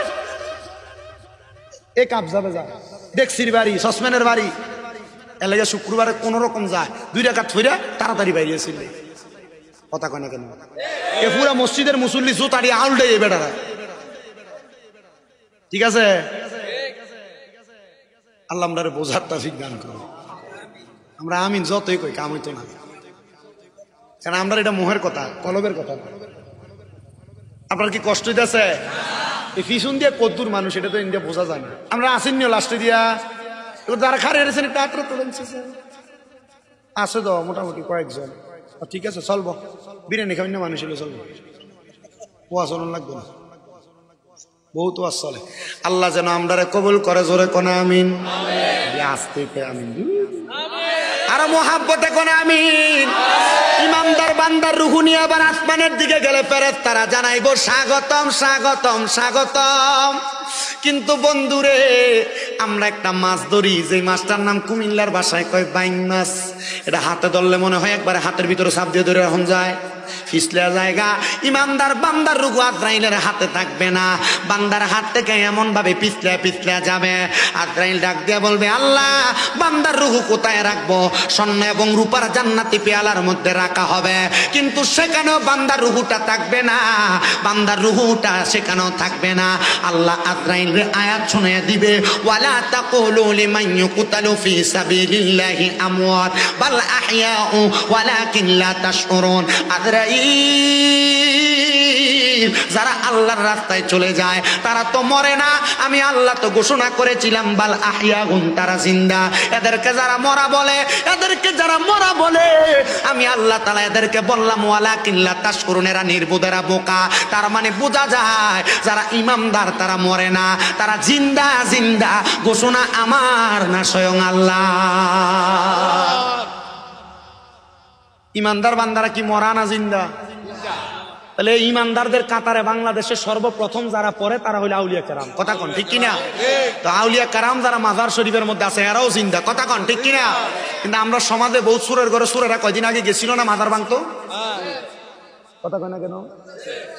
এ কাজ যাবে, যা ডেক্সির বাড়ি, সসম্যানের বাড়ি, এর লাগে শুক্রবারে কোন রকম যায় 2 রাকাত ছড়ে তাড়াতাড়ি বাইরিয়েছিল, কথা কয় না কেন? এ পুরা মসজিদের মুসল্লি জুতাড়ি আউলডে এই বেটারা, ঠিক আছে? আল্লাহ আমরারে বোঝার তৌফিক দান করুন। আমরা আমিন যতই কই কাম হইতো না, কারণ আমরা এটা মোহের কথা, কলবের কথা। আপনার কি কষ্ট হইতেছে? এই পিছন দিয়ে কদ্দুর মানুষ, এটা তো ইন্ডিয়া বোঝা যায় না। আমরা আসেননি লাস্টে দিয়া, যারা খারে এসেছেন একটু আত্রা তোলেন, আছে তো মোটামুটি কয়েকজন, ঠিক আছে চলবো, বিরিয়ানি খাবেন না মানুষ হলে চলবো, ওয়া চলন লাগবে না, বহুত ওয়াজ চলে। আল্লাহ যেন আমরারে কবুল করে, জোরে কোন আমিন, আস্তে আমিন, আর মোহাব্বতে কোন আমিন। ইমানদার বান্দার রুহু নিয়ে আবার আসমানের দিকে গেলে ফেরেশতারা জানাইবো স্বাগতম স্বাগতম স্বাগতম। কিন্তু বন্ধুরে, আমরা একটা মাছ ধরি, যে মাছটার নাম কুমিল্লার ভাষায় কয় বাইং মাছ। এটা হাতে ধরলে মনে হয় একবারে হাতের ভিতরে চাপ দিয়ে ধরে এখন যায়, ফিসলে জায়গা। ইমানদার বান্দার রুহু আজরাইলের হাতে থাকবে না, বান্দার হাত থেকে এমন ভাবে পিছলে পিছলে যাবে, আজরাইল ডাক দিয়ে বলবে আল্লাহ বান্দার রুহু কোথায় রাখবো? স্বর্ণ এবং রূপার জান্নাতি পেয়ালার মধ্যে রাখা হবে, কিন্তু সেখানেও বান্দার রুহুটা থাকবে না, বান্দার রুহুটা সেখানেও থাকবে না। আল্লাহ আজরাইল আয়াত শুনিয়ে দিবে, ওয়ালা তাকুলু লিমান ইউকতালু ফি সাবিলিল্লাহি আমওয়াত বাল আহইয়াউ ওয়ালাকিন লা তাশউরুন। যারা আল্লাহর রাস্তায় চলে যায় তারা তো মরে না, আমি আল্লাহ তো ঘোষণা করেছিলাম বাল আহইয়াউন, তারা জিন্দা। এদেরকে যারা মরা বলে, এদেরকে যারা মরা বলে, আমি আল্লাহ তাআলা এদেরকে বললাম ওয়ালাকিন লা তাশউরুন, এরা নির্বোধ, এরা বোকা। তার মানে বোঝা যায় যারা ইমানদার তারা মরে না, তারা জিন্দা জিন্দা। ঘোষণা আমার না, স্বয়ং আল্লাহ। ইমানদার বান্দারা কি মরা না জিন্দা? তাহলে ইমানদারদের কাতারে বাংলাদেশে সর্বপ্রথম যারা পড়ে তারা হইল আউলিয়া কেরাম, কথা কন ঠিক কিনা? তো আউলিয়া কেরাম যারা মাজার শরীফের মধ্যে আছে এরাও জিন্দা, কথা কন ঠিক কিনা? কিন্তু আমরা সমাজে বহুত সুরের ঘরে, সুরেরা কয়দিন আগে গেছিল না মাজার ভাঙতো, কথা কয় না কেন?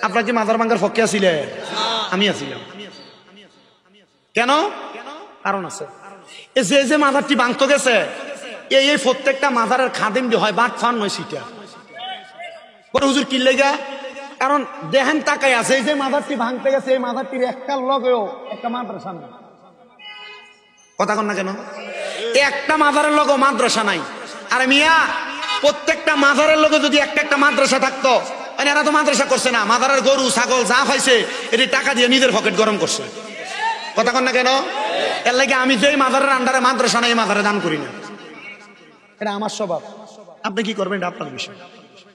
আপনার কি মাজার ভাঙার পক্ষে আছিলেন? আমি আছিলাম। কেন? কারণ আছে। যে যে মাজারটি ভাঙতো গেছে, এই প্রত্যেকটা মাজারের খাদিম যে হয় বাট ফান নয় সিটা পরে হুজুর কি লেগা, কারণ দেহেন তাকাই আছে, এই যে মাজারটি ভাঙতে গেছে এই মাজারটির একটা লগেও একটা মাদ্রাসা নাই, কথা কন না কেন? একটা মাজারের লগেও মাদ্রাসা নাই। আরে মিয়া, প্রত্যেকটা মাজারের লগে যদি একটা একটা মাদ্রাসা থাকতো, এরা তো মাদ্রাসা করছে না, মাজারের গরু ছাগল যা পাইছে এটি টাকা দিয়ে নিজের পকেট গরম করছে, কথা কন না কেন? এর লাগে আমি যেই মাজারের আন্ডারে মাদ্রাসা নাই, এই মাজারে দান করি না, এটা আমার স্বভাব। আপনি কি করবেন এটা আপনার বিষয়।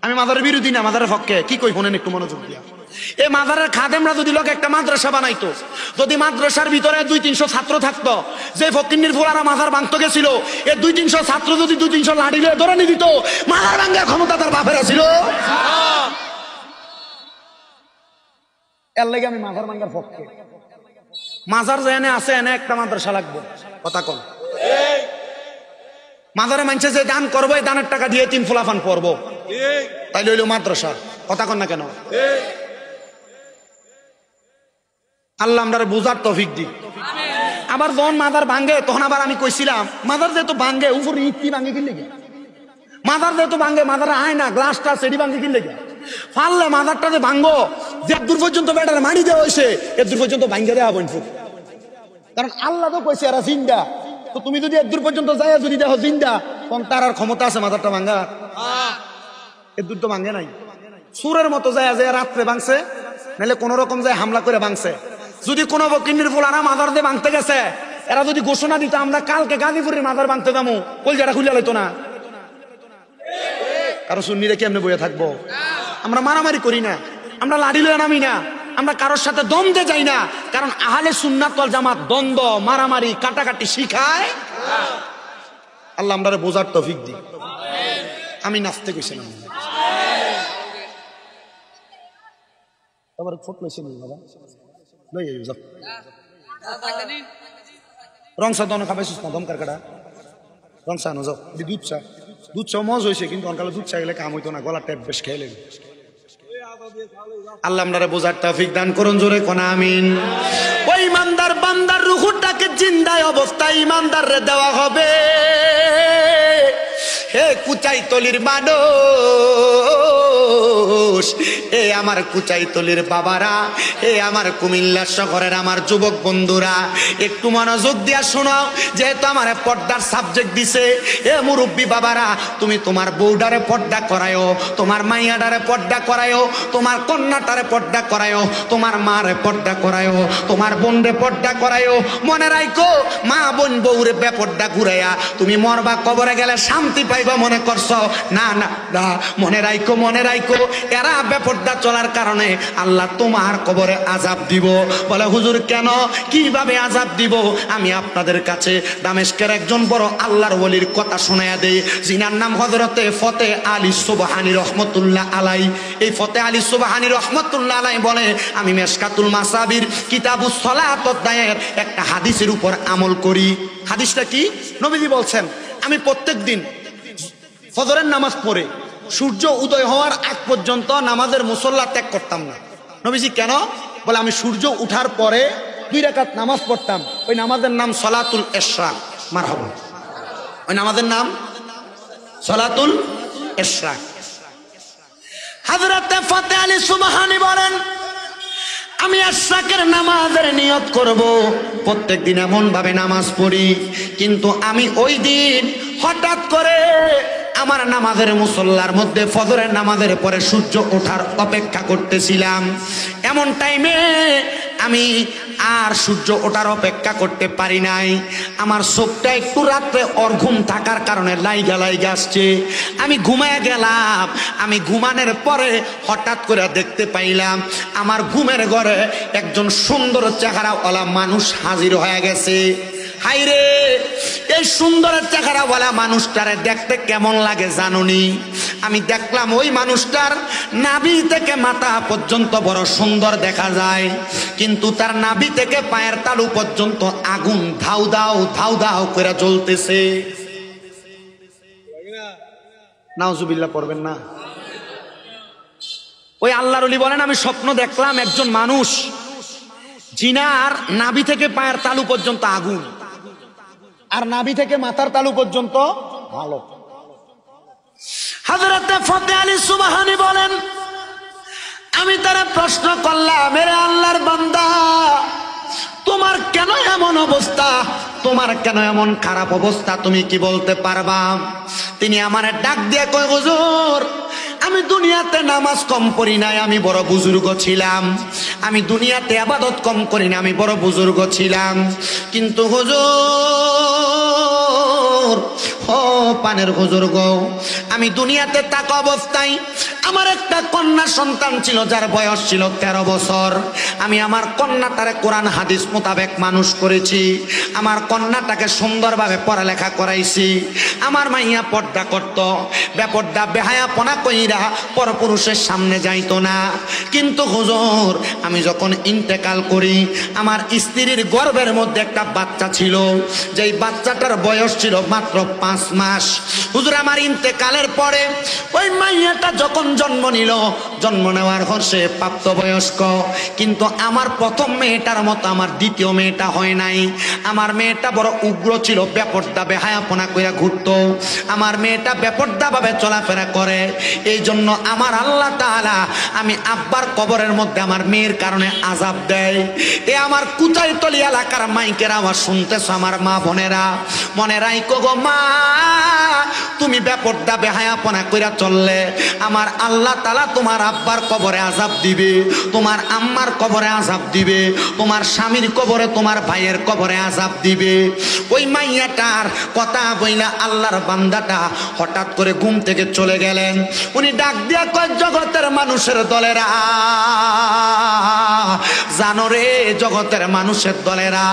আমি মাজারের বিরোধী না, মাজারের পক্ষে। কি কই শোনেন একটু মনোযোগ দিয়া। এই মাজারের খাদেমরা যদি লোক একটা মাদ্রাসা বানাইতো, যদি মাদ্রাসার ভিতরে 200-300 ছাত্র থাকতো, যে ফকিন্নির ফোলারা মাজার ভাঙতে গেছিল, এই 200-300 ছাত্র যদি 200-300 লাঠি লিয়ে ধরে নি দিত, মাজার ভাঙার ক্ষমতা তার বাপেরা ছিল। এর লাগে আমি মাজার ভাঙার পক্ষে। মাজার যেখানে আছে এনে একটা মাদ্রাসা লাগবে, কথা কন। মাজারে মানুষে যে দান করবো, এই দানের টাকা দিয়ে 3 ফুলাফান পড়বো, তাই লইল মাদ্রাসা, কথা কন না কেন? আল্লাহ আমরা বোঝার তৌফিক দিক। আবার যখন মাজার ভাঙ্গে তখন আবার আমি কইছিলাম, মাজার যেহেতু ভাঙ্গে উপরে ইটটি ভাঙ্গে কিনলে গে, মাজার যেহেতু ভাঙ্গে মাজারে আয় না গ্লাসটা সেটি ভাঙ্গে কিনলে গে, ফাললে মাজারটা যে ভাঙ্গো, যে দূর পর্যন্ত বেটার মানি দেওয়া হয়েছে এর দূর পর্যন্ত ভাঙ্গে দেওয়া বলছে, কারণ আল্লাহ তো কইছে এরা জিন্দা। তো তুমি যদি এর দূর পর্যন্ত যাই যদি দেখো জিন্দা, তখন তার আর ক্ষমতা আছে মাজারটা ভাঙ্গা? এর দূর তো ভাঙ্গে নাই। সুরের মতো যায় যে রাত্রে ভাঙছে, নাহলে কোন রকম যায় হামলা করে ভাঙছে। যদি কোনো বকিন্নির ফুলারা মাজার দিয়ে ভাঙতে গেছে, এরা যদি ঘোষণা দিত আমরা কালকে গাজীপুরের মাজার ভাঙতে যাবো, কলজাটা খুলে লাইতো না। কারো সুন্নিরা কি এমনি বইয়া থাকবো? আমরা মারামারি করি না, আমরা লাড়ি লয়ে নামি না, আমরা কারোর সাথে দ্বন্দ্বে যাই না, কারণ আহলে সুন্নাত ওয়াল জামাত দ্বন্দ্ব মারামারি কাটাকাটি শিখায়। আল্লাহ আমরা বোঝার তৌফিক দিই। আমি নাচতে গেছিলাম। আবার ফোট লইছেন বাবা, লই আইও যাও। রংসা দন খাবাইছিস না দমকার কাটা, রংসা আনো যাও। দুধ চা, দুধ চা মজ হয়েছে, কিন্তু অনকালে দুধ চা গেলে কাম হইতো না, গলা টেপ বেশ খেয়ে লেগে। আল্লাহ আপনারা বোঝার তৌফিক দান করুন, জোরে কোন আমিন। ওই ইমানদার বান্দার রূহটাকে জিন্দায় অবস্থায় ইমানদাররে দেওয়া হবে। হে কুচাইতলির মানুষ, এ আমার কুচাইতলির বাবারা, এ আমার কুমিল্লা শহরের আমার যুবক বন্ধুরা, একটু মনোযোগ দিয়া শোনো। যেহেতু আমার পর্দার সাবজেক্ট দিছে, এ মুরব্বী বাবারা, তুমি তোমার বউডারে পর্দা করায়ও, তোমার মাইয়াডারে পর্দা করায়ও, তোমার কন্যাটারে পর্দা করায়ও, তোমার মারে পর্দা করায়ও, তোমার বোনরে পর্দা করায়ও। মনে রাখো, মা বোন বউরে বেপর্দা ঘুরাইয়া তুমি মরবা, কবরে গেলে শান্তি পাইবা মনে করছো? না না না, মনে রাখো, মনে রাখো, এরা বেপর্দা চলার কারণে আল্লাহ তোমার কবরে আযাব দিব। বলে হুজুর কেন, কিভাবে আযাব দিব? আমি আপনাদের কাছে দামেস্কের একজন বড় আল্লাহর ওলির কথা শোনায়া দেই, যিনার নাম হযরতে ফতে আলী সুবহানী রহমতুল্লাহ আলাই। এই ফতে আলী সুবহানী রহমতুল্লাহ আলাই বলে, আমি মেশকাতুল মাসাবির কিতাবুস সালাত অধ্যায়ের একটা হাদিসের উপর আমল করি। হাদিসটা কি? নবীজি বলছেন, আমি প্রত্যেক দিন ফজরের নামাজ পড়ে সূর্য উদয় হওয়ার আগ পর্যন্ত নামাজের মুসল্লা ত্যাগ করতাম না। নবীজি কেন? বলে, আমি সূর্য উঠার পরে 2 রাকাত নামাজ পড়তাম, ওই নামাজের নাম সলাতুল ইশরাক। মারহাবা, ওই নামাজের নাম সলাতুল ইশরাক। হযরত ফতে আলী সুবহানী বলেন, আমি ইশরাকের নামাজের নিয়ত করব, প্রত্যেক দিন এমন ভাবে নামাজ পড়ি, কিন্তু আমি ওই দিন হঠাৎ করে আমার নামাজের মুসল্লার মধ্যে ফজরের নামাজের পরে সূর্য ওঠার অপেক্ষা করতেছিলাম। এমন টাইমে আমি আর সূর্য ওঠার অপেক্ষা করতে পারি নাই। আমার চোখটা একটু রাত্রে অর্ঘুম থাকার কারণে লাইগা লাইগা আসছে। আমি ঘুমায় গেলাম। আমি ঘুমানোর পরে হঠাৎ করে দেখতে পাইলাম আমার ঘুমের ঘরে একজন সুন্দর চেহারাওয়ালা মানুষ হাজির হয়ে গেছে। হাইরে, এই সুন্দর চেহারাওয়ালা মানুষটারে দেখতে কেমন লাগে জানুনি? আমি দেখলাম ওই মানুষটার নাভি থেকে মাথা পর্যন্ত বড় সুন্দর দেখা যায়, কিন্তু তার নাভি থেকে পায়ের তালু পর্যন্ত আগুন ধাউ দাও ধাউ দাও করে জ্বলতেছে। নাউজুবিল্লাহ পড়বেন না। ওই আল্লাহর ওলি বলেন, আমি স্বপ্ন দেখলাম একজন মানুষ, জিনার নাভি থেকে পায়ের তালু পর্যন্ত আগুন, আর নাভি থেকে মাথার তালু পর্যন্ত ভালো। হযরত ফতে আলী সুবহানী বলেন, আমি তারা প্রশ্ন করলাম, মেরে আল্লাহর বান্দা, তোমার কেন এমন অবস্থা, তোমার কেন এমন খারাপ অবস্থা, তুমি কি বলতে পারবা? তিনি আমারে ডাক দিয়ে কয়, হুজুর, আমি দুনিয়াতে নামাজ কম পড়ি নাই, আমি বড় বুজুর্গ ছিলাম। আমি দুনিয়াতে ইবাদত কম করি না, আমি বড় বুজুর্গ ছিলাম। কিন্তু হুজুর, ও পানের বুজুর্গ, আমি দুনিয়াতে থাকা অবস্থায় আমার একটা কন্যা সন্তান ছিল, যার বয়স ছিল 13 বছর। আমি আমার কন্যাটারে কোরআন হাদিস মোতাবেক মানুষ করেছি। আমার কন্যাটাকে সুন্দরভাবে পড়ালেখা করাইছি। আমার মাইয়া পর্দা করত, বেপর্দা বেহায়াপনা কইরা পরপুরুষের সামনে যাইতো না। কিন্তু হুজুর, আমি যখন ইন্তেকাল করি, আমার স্ত্রীর গর্ভের মধ্যে একটা বাচ্চা ছিল, যেই বাচ্চাটার বয়স ছিল মাত্র 5 মাস। হুজুর, আমার ইন্তেকালের পরে ওই মাইয়াটা যখন জন্ম নিল, জন্ম নেওয়ার পর সে প্রাপ্তবয়স্ক, কিন্তু আমার প্রথম মেয়েটার মতো আমার দ্বিতীয় মেয়েটা হয় নাই। আমার মেয়েটা বড় উগ্র ছিল, বেপর্দা বেহায়াপনা কইরা ঘুরতো। আমার মেয়েটা বেপর্দা ভাবে চলাফেরা করে। এই জন্য আমার আল্লাহ তাআলা আমি আব্বার কবরের মধ্যে আমার মেয়ের কারণে আযাব দেয়। এ আমার কুচাইতলি এলাকার মাইকের আওয়াজ শুনতেছ আমার মা বোনেরা, মনে রাখো গো মা, তুমি বেপর্দা বেহায়াপনা কইরা চললে আমার আল্লাহ তাআলা তোমার আব্বার কবরে আযাব দিবে, তোমার আম্মার কবরে আযাব দিবে, তোমার স্বামীর কবরে, তোমার ভাইয়ের কবরে আযাব দিবে। ওই মাইয়াটার কথা বইলা আল্লাহর বান্দাটা হঠাৎ করে ঘুম থেকে চলে গেলেন। উনি ডাক দিয়া কয়, জগতের মানুষের দলেরা, জানো রে জগতের মানুষের দলেরা,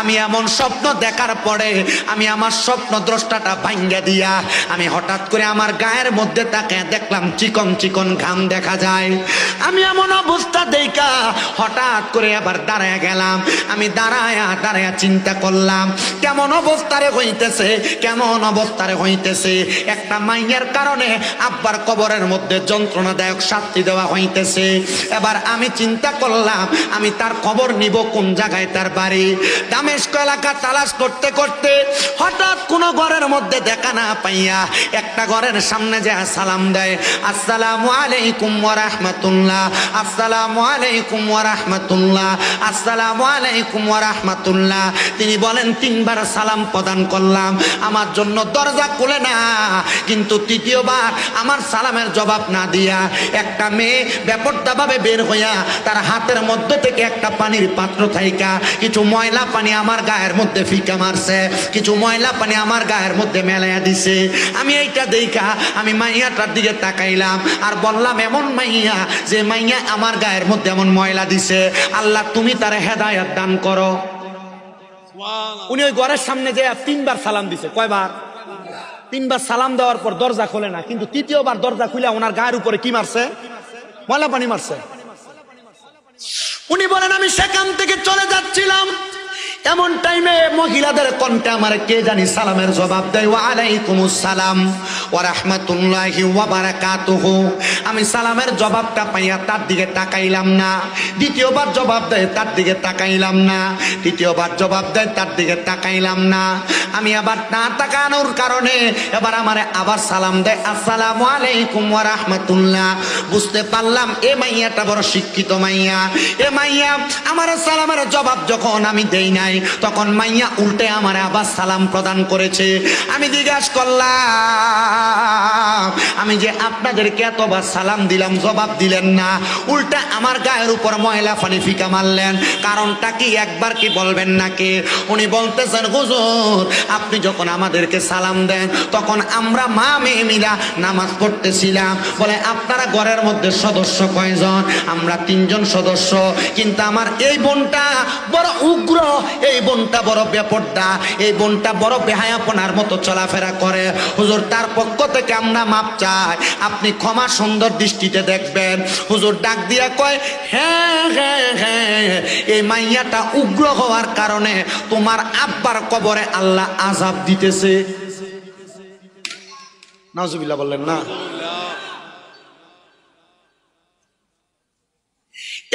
আমি এমন স্বপ্ন দেখার পরে আমি আমার স্বপ্ন দ্রষ্টাটা ভাঙ্গা দিয়া আমি হঠাৎ করে আমার গায়ের মধ্যে তাকে দেখলাম চিকন চিকন ঘাম দেখা যায়। আমি এমন অবস্থা দেখা হঠাৎ করে আবার দাঁড়ায় গেলাম। আমি দাঁড়ায়া চিন্তা করলাম কেমন অবস্থারে হইতেছে, কেমন অবস্থারে হইতেছে। একটা মাইয়ার কারণে আব্বার কবরের মধ্যে যন্ত্রণাদায়ক শাস্তি দেওয়া হইতেছে। এবার আমি চিন্তা করলাম আমি তার খবর নিব কোন জায়গায় তার বাড়ি। দামেস্ক এলাকা তালাশ করতে করতে হঠাৎ কোন ঘরের মধ্যে দেখা না পাইয়া একটা ঘরের সামনে যে সালাম দেয়, আসসালামু আলাইকুম ওয়া রাহমাতুল্লাহ, আসসালামু আলাইকুম ওয়া রাহমাতুল্লাহ, আসসালামু আলাইকুম ওয়া রাহমাতুল্লাহ। তিনি বলেন 3 বার সালাম প্রদান করলাম, আমার জন্য দরজা খুলে না। কিন্তু তৃতীয়বার আমার সালামের জবাব না দিয়া একটা মেয়ে বেপরোয়া ভাবে বের হইয়া তার হাতের মধ্যে থেকে একটা পানির পাত্র থাইকা কিছু ময়লা পানি আমার গায়ের মধ্যে ফিকা মারছে, কিছু ময়লা পানি আমার গায়ের মধ্যে মেলাইয়া দিছে। আমি এইটা দেখা আমি মাইয়াটার দিকে তাকাইলাম আর বললাম, এমন মাইয়া যে মাইয়া আমার গায়ের মধ্যে এমন ময়লা দিছে, আল্লাহ তুমি তার হেদায়েত দান করো। উনি ওই ঘরের সামনে যে 3 বার সালাম দিছে। কয়বার? 3 বার সালাম দেওয়ার পর দরজা খোলে না, কিন্তু তৃতীয়বার দরজা খুলে ওনার গায়ের উপরে কি মারছে? ময়লা পানি মারছে। উনি বলেন আমি সেখান থেকে চলে যাচ্ছিলাম, এমন টাইমে মহিলাদের কণ্ঠে আমার কে জানি সালামের জবাব দেয়, ওয়া আলাইকুমুস সালাম ওয়া রাহমাতুল্লাহি ওয়া বারাকাতুহু। আমি সালামের জবাবটা পাইয়া তার দিকে তাকাইলাম না। দ্বিতীয়বার জবাব দেয়, তার দিকে তাকাইলাম না। তৃতীয়বার জবাব দেয়, তার দিকে তাকাইলাম না। আমি আবার না তাকানোর কারণে এবার আমারে আবার সালাম দেয়, আসসালামু আলাইকুম ওয়া রাহমাতুল্লাহ। বুঝতে পারলাম এ মাইয়াটা বড় শিক্ষিত মাইয়া। এ মাইয়া আমার সালামের জবাব যখন আমি দেই নাই, তখন মাইয়া উল্টে আমার আবার সালাম প্রদান করেছে। আমি জিজ্ঞাসা করলাম, আমি যে আপনাদেরকে এতবার সালাম দিলাম জবাব দিলেন না, উল্টা আমার গায়ের উপর ময়লা পানি ফিকা মারলেন, কারণটা কি একবার কি বলবেন নাকি? উনি বলতেছেন, হুজুর আপনি যখন আমাদেরকে সালাম দেন তখন আমরা মা মেয়ে মিলা নামাজ পড়তেছিলাম। বলে আপনারা ঘরের মধ্যে সদস্য কয়জন? আমরা 3 জন সদস্য, কিন্তু আমার এই বোনটা বড় উগ্র, এই বোনটা বড় বেপরোয়া, এই বোনটা বড় বেহায়াপনার মতো চলাফেরা করে। হুজুর তার পক্ষ থেকে আমরা মাপ চাই, আপনি ক্ষমা সুন্দর দৃষ্টিতে দেখবেন। হুজুর ডাক দিয়া কয়, হ্যাঁ হ্যাঁ হ্যাঁ, এই মাইয়াটা উগ্র হওয়ার কারণে তোমার আব্বার কবরে আল্লাহ আযাব দিতেছে। নাউজুবিল্লাহ বললেন না?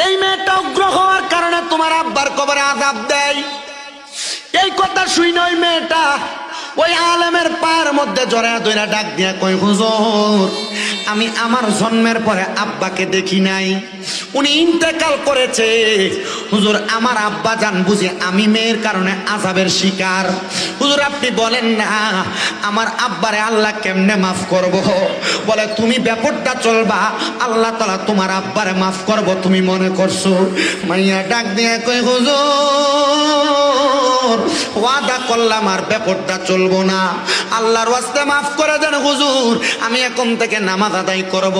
এই মেয়েটা উগ্র হওয়ার কারণে তোমার আব্বার কবরে আযাব দেয়। এই কথা শুনে ওই মেয়েটা ওই আলেমের পায়ের মধ্যে জড়ায়া ধইরা ডাক দিয়া কয়, হুজুর আমি আমার জন্মের পরে আব্বাকে দেখি নাই, উনি ইন্তেকাল করেছে। হুজুর আমার আব্বা জান বুঝে আমি মেয়ের কারণে আযাবের শিকার। হুজুর আপনি বলেন না আমার আব্বারে আল্লাহ কেমনে মাফ করব? বলে তুমি বেপরোয়া চলবা, আল্লাহ তাআলা তোমার আব্বারে মাফ করব তুমি মনে করছো? মাইয়া ডাক দিয়া কয়, হুজুর ওয়াদা করলাম আর বেপরোয়া চলবো না, আল্লাহর ওয়াস্তে মাফ করে দেন হুজুর, আমি এখন থেকে নামাজ আদায় করব।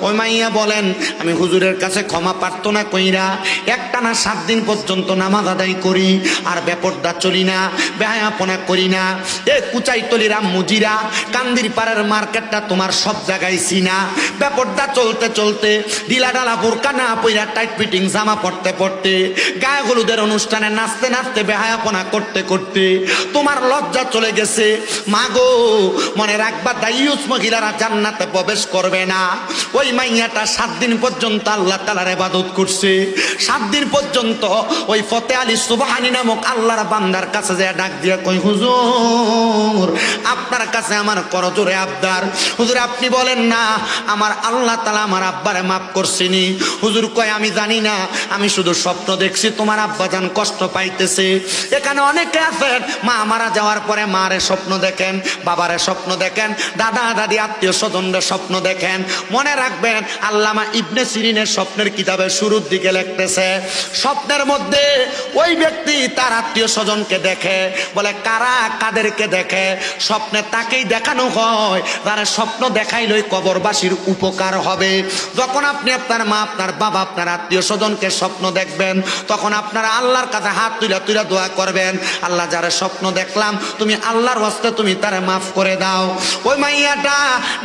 ওই মাইয়া বলেন, আমি হুজুরের কাছে ক্ষমা প্রার্থনা কইরা একটানা 7 দিন পর্যন্ত নামাজ আদায় করি, আর বেপরোয়া চলি না, বেহায়াপনা করি না। এ কুচাইতলির আম্মুজিরা, কান্দির পাড়ের মার্কেটটা তোমার সব জায়গায় চিনা। বেপরোয়া চলতে চলতে ঢিলা ঢালা বোরকা না পইরা টাইট ফিটিং জামা পড়তে পড়তে, গায়ে হলুদের অনুষ্ঠানে নাচতে নাচতে, বেহায়াপনা করতে করতে তোমার লজ্জা চলে গেছে। মাগো মনে রাখবা, দাইয়ুস মহিলারা জান্নাতে প্রবেশ করবে না। ওই মাইয়াটা 7 দিন পর্যন্ত আল্লাহ তাআলার ইবাদত করছে। 7 দিন পর্যন্ত ওই ফতে আলী সুবহানী নামক আল্লাহর বান্দার কাছে যায় ডাক দিয়া কই, হুজুর আপনার কাছে আমার করজোরে আবদার, হুজুর আপনি বলেন না আমার আল্লাহ তাআলা আমার আব্বারে মাফ করছেনি। হুজুর কয় আমি জানি না, আমি শুধু স্বপ্ন দেখছি তোমার আব্বা জান কষ্ট পাইতেছে। এখানে এখানে অনেকে আছেন মা মারা যাওয়ার পরে মারে স্বপ্ন দেখেন, বাবারে স্বপ্ন দেখেন, দাদা দাদি আত্মীয় স্বজনদের স্বপ্ন দেখেন। মনে রাখবেন আল্লামা ইবনে সিরিনের স্বপ্নের কিতাবের শুরুর দিকে লিখতেছে, স্বপ্নের মধ্যে ওই ব্যক্তি তার আত্মীয় স্বজনকে দেখে, বলে কারা কাদেরকে দেখে, স্বপ্নে তাকেই দেখানো হয় তারা স্বপ্ন দেখাইলই কবরবাসীর উপকার হবে। যখন আপনি আপনার মা, আপনার বাবা, আপনার আত্মীয় স্বজনকে স্বপ্ন দেখবেন, তখন আপনারা আল্লাহর কাছে হাত তুলে তুলে দোয়া করবেন, আল্লাহ যারা স্বপ্ন দেখলাম তুমি আল্লাহর ওয়াস্তে তুমি তারে মাফ করে দাও। ওই মাইয়াটা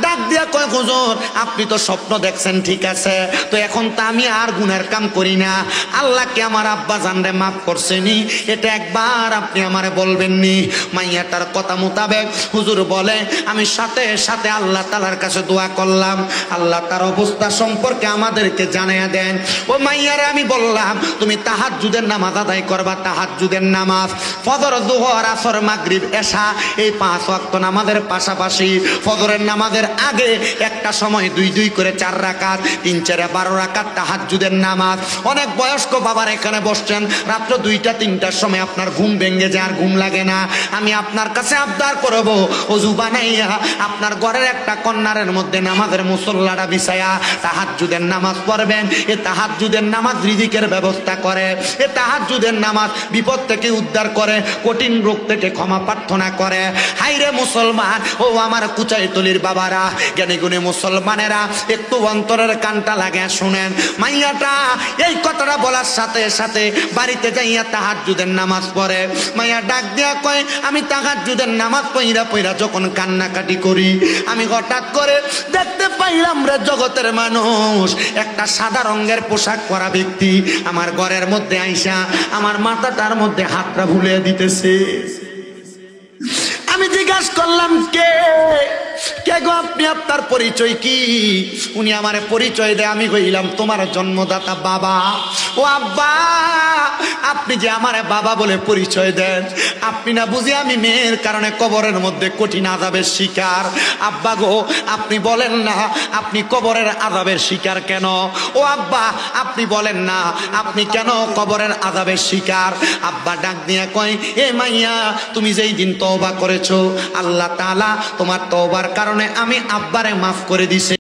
ডাক দিয়া কয়, হুজুর আপনি তো স্বপ্ন দেখছেন ঠিক আছে, তো এখন তো আমি আর গুনার কাম করি না, আল্লাহকে আমার আব্বা জানরে মাফ করছেনি, এটা একবার আপনি আমারে বলবেননি? মাইয়াটার কথা মোতাবেক হুজুর বলে আমি সাথে সাথে আল্লাহ তাআলার কাছে দোয়া করলাম, আল্লাহ তার অবস্থা সম্পর্কে আমাদেরকে জানিয়ে দেন। ও মাইয়ারে আমি বললাম তুমি তাহাজ্জুদের নামাজ আদায় করবা, তাহাজ্জুদের নামাজ ফজর, যোহর, আসর, মাগরিব, এশা এই 5 ওয়াক্ত নামাজের পাশাপাশি ফজরের নামাজের আগে একটা সময় 2 করে 4 রাকাত, 3 4 12 রাকাত তাহাজ্জুদের নামাজ। অনেক বয়স্ক বাবার এখানে বসছেন, রাত্র 2টা 3টার সময় আপনার ঘুম ভেঙে যায় আর ঘুম লাগে না, আমি আপনার কাছে আবদার করব ওযু বানাইয়া আপনার ঘরের একটা কর্নারের মধ্যে নামাজের মুসল্লাটা বিছায়া তাহাজ্জুদের নামাজ পড়বেন। এ তাহাজ্জুদের নামাজ রিজিকের ব্যবস্থা করে, এ তাহাজ্জুদের নামাজ বিপদ থেকে উদ্ধার করে, কঠিন রোগ থেকে ক্ষমা প্রার্থনা করে। হাইরে মুসলমান, ও আমার কুচাইতলির বাবারা, জ্ঞানী গুণী মুসলমানেরা, একটু অন্তরের কানটা লাগে শুনেন। মাইয়াটা এই কথাটা বলার সাথে সাথে বাড়িতে যাইয়া তাহাজ্জুদের নামাজ পড়ে। মাইয়া ডাক দিয়া কয় আমি তাহাজ্জুদের নামাজ পইরা পইরা যখন কান্নাকাটি করি, আমি হঠাৎ করে দেখতে পাইলাম রে জগতের মানুষ, একটা সাদা রঙের পোশাক পরা ব্যক্তি আমার ঘরের মধ্যে আইসা আমার মাথাটার মধ্যে হাতটা ভুলিয়ে দিতেছে। আমি জিজ্ঞাসা করলাম কে কে গো আপনি, আপনার পরিচয় কি? উনি আমারে পরিচয় দেয়, আমি কইলাম তোমার জন্মদাতা বাবা। ও আব্বা, আপনি যে আমারে বাবা বলে পরিচয় দেন, আপনি না বুঝি আমি মেয়ের কারণে কবরের মধ্যে কঠিন আযাবের শিকার? আব্বা গো আপনি বলেন না আপনি কবরের আযাবের শিকার কেন? ও আব্বা আপনি বলেন না আপনি কেন কবরের আযাবের শিকার? আব্বা ডাক দিয়ে কয় এ মাইয়া, তুমি যেই দিন তওবা করেছো আল্লাহ তাআলা তোমার তওবার কারণে আমি আব্বারে মাফ করে দিছে।